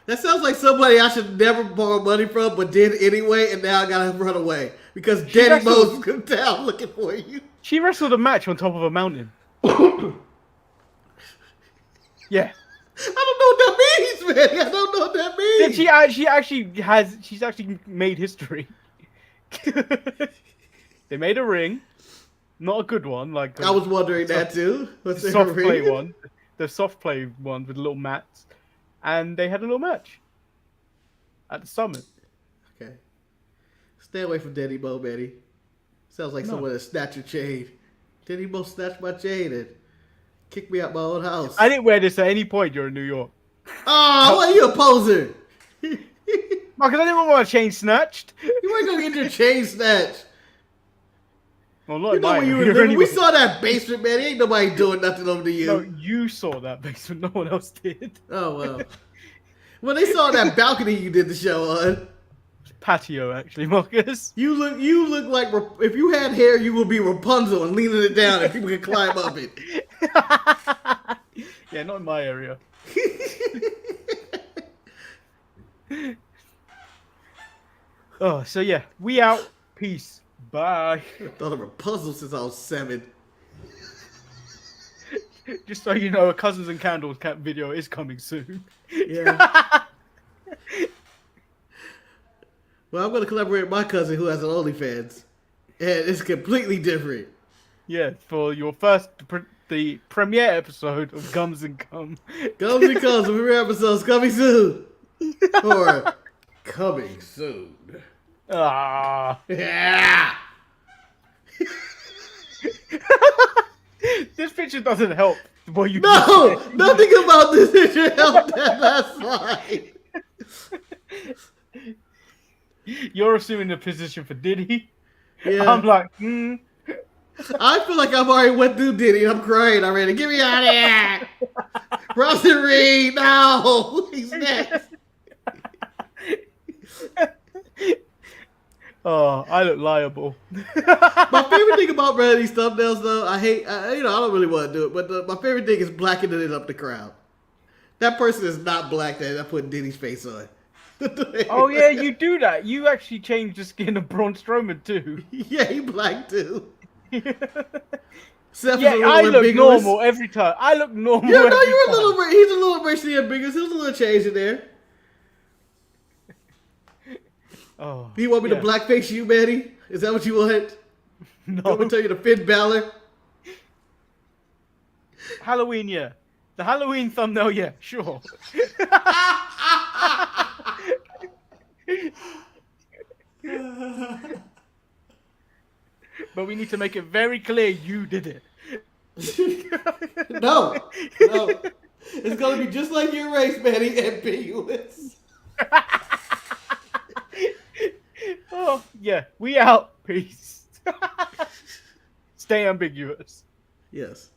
That sounds like somebody I should never borrow money from, but did anyway, and now I gotta run away. Because Danny Moe's down looking for you. She wrestled a match on top of a mountain. Yeah. I don't know what that means, man. I don't know what that means. She's actually made history. They made a ring. Not a good one. Like I was wondering that too. The What's soft play one. The soft play one with little mats. And they had a little match. At the summit. Okay. Stay away from Danny Moe, Manny. Sounds like someone that snatched your chain. Danny Moe snatched my chain and kicked me out my own house. I didn't wear this at any point during New York. Oh, why are you a poser? Marcus, I didn't want my chain snatched. You weren't gonna get your chain snatched. Well, not You in know my when you were area living. We anyway. saw that basement, man. Ain't nobody doing nothing over to you. No, you saw that basement. No one else did. Oh well. Well, they saw that balcony you did the show on. Patio, actually, Marcus. You look like if you had hair, you would be Rapunzel and leaning it down, and people could climb up it. Yeah, not in my area. Oh, so yeah, we out. Peace. Bye. I thought of Rapunzel since I was 7. Just so you know, a Cousins and Candles cat video is coming soon. Yeah. Well, I'm gonna collaborate with my cousin who has an OnlyFans, and it's completely different. Yeah, for your the premiere episode of Gums and Cum. Gums and Comes, premiere episodes coming soon. Or coming soon. Ah. Yeah. This picture doesn't help. What you No, nothing about this picture helped that last slide. You're assuming the position for Diddy. Yeah. I'm like, I feel like I've already went through Diddy. I'm crying already. Get me out of here. Robson Reed, no. He's next. Oh, I look liable. My favorite thing about these thumbnails, though, I don't really want to do it, but my favorite thing is blackening it up the crowd. That person is not black that I put Diddy's face on. Oh yeah, you do that. You actually changed the skin of Braun Strowman too. Yeah, he black too. Seth Yeah, is a I little look ambiguous. normal every time. I look normal. Yeah, no, every you're a time. little. He's a little racially ambiguous. There's a little change in there. Oh, You want me to blackface you, Manny? Is that what you want? No. I'm gonna tell you to Finn Balor. Halloween, yeah. The Halloween thumbnail, yeah, sure. But we need to make it very clear you did it. No. It's gonna be just like your race, Manny, ambiguous. Oh, yeah, we out. Peace. Stay ambiguous. Yes.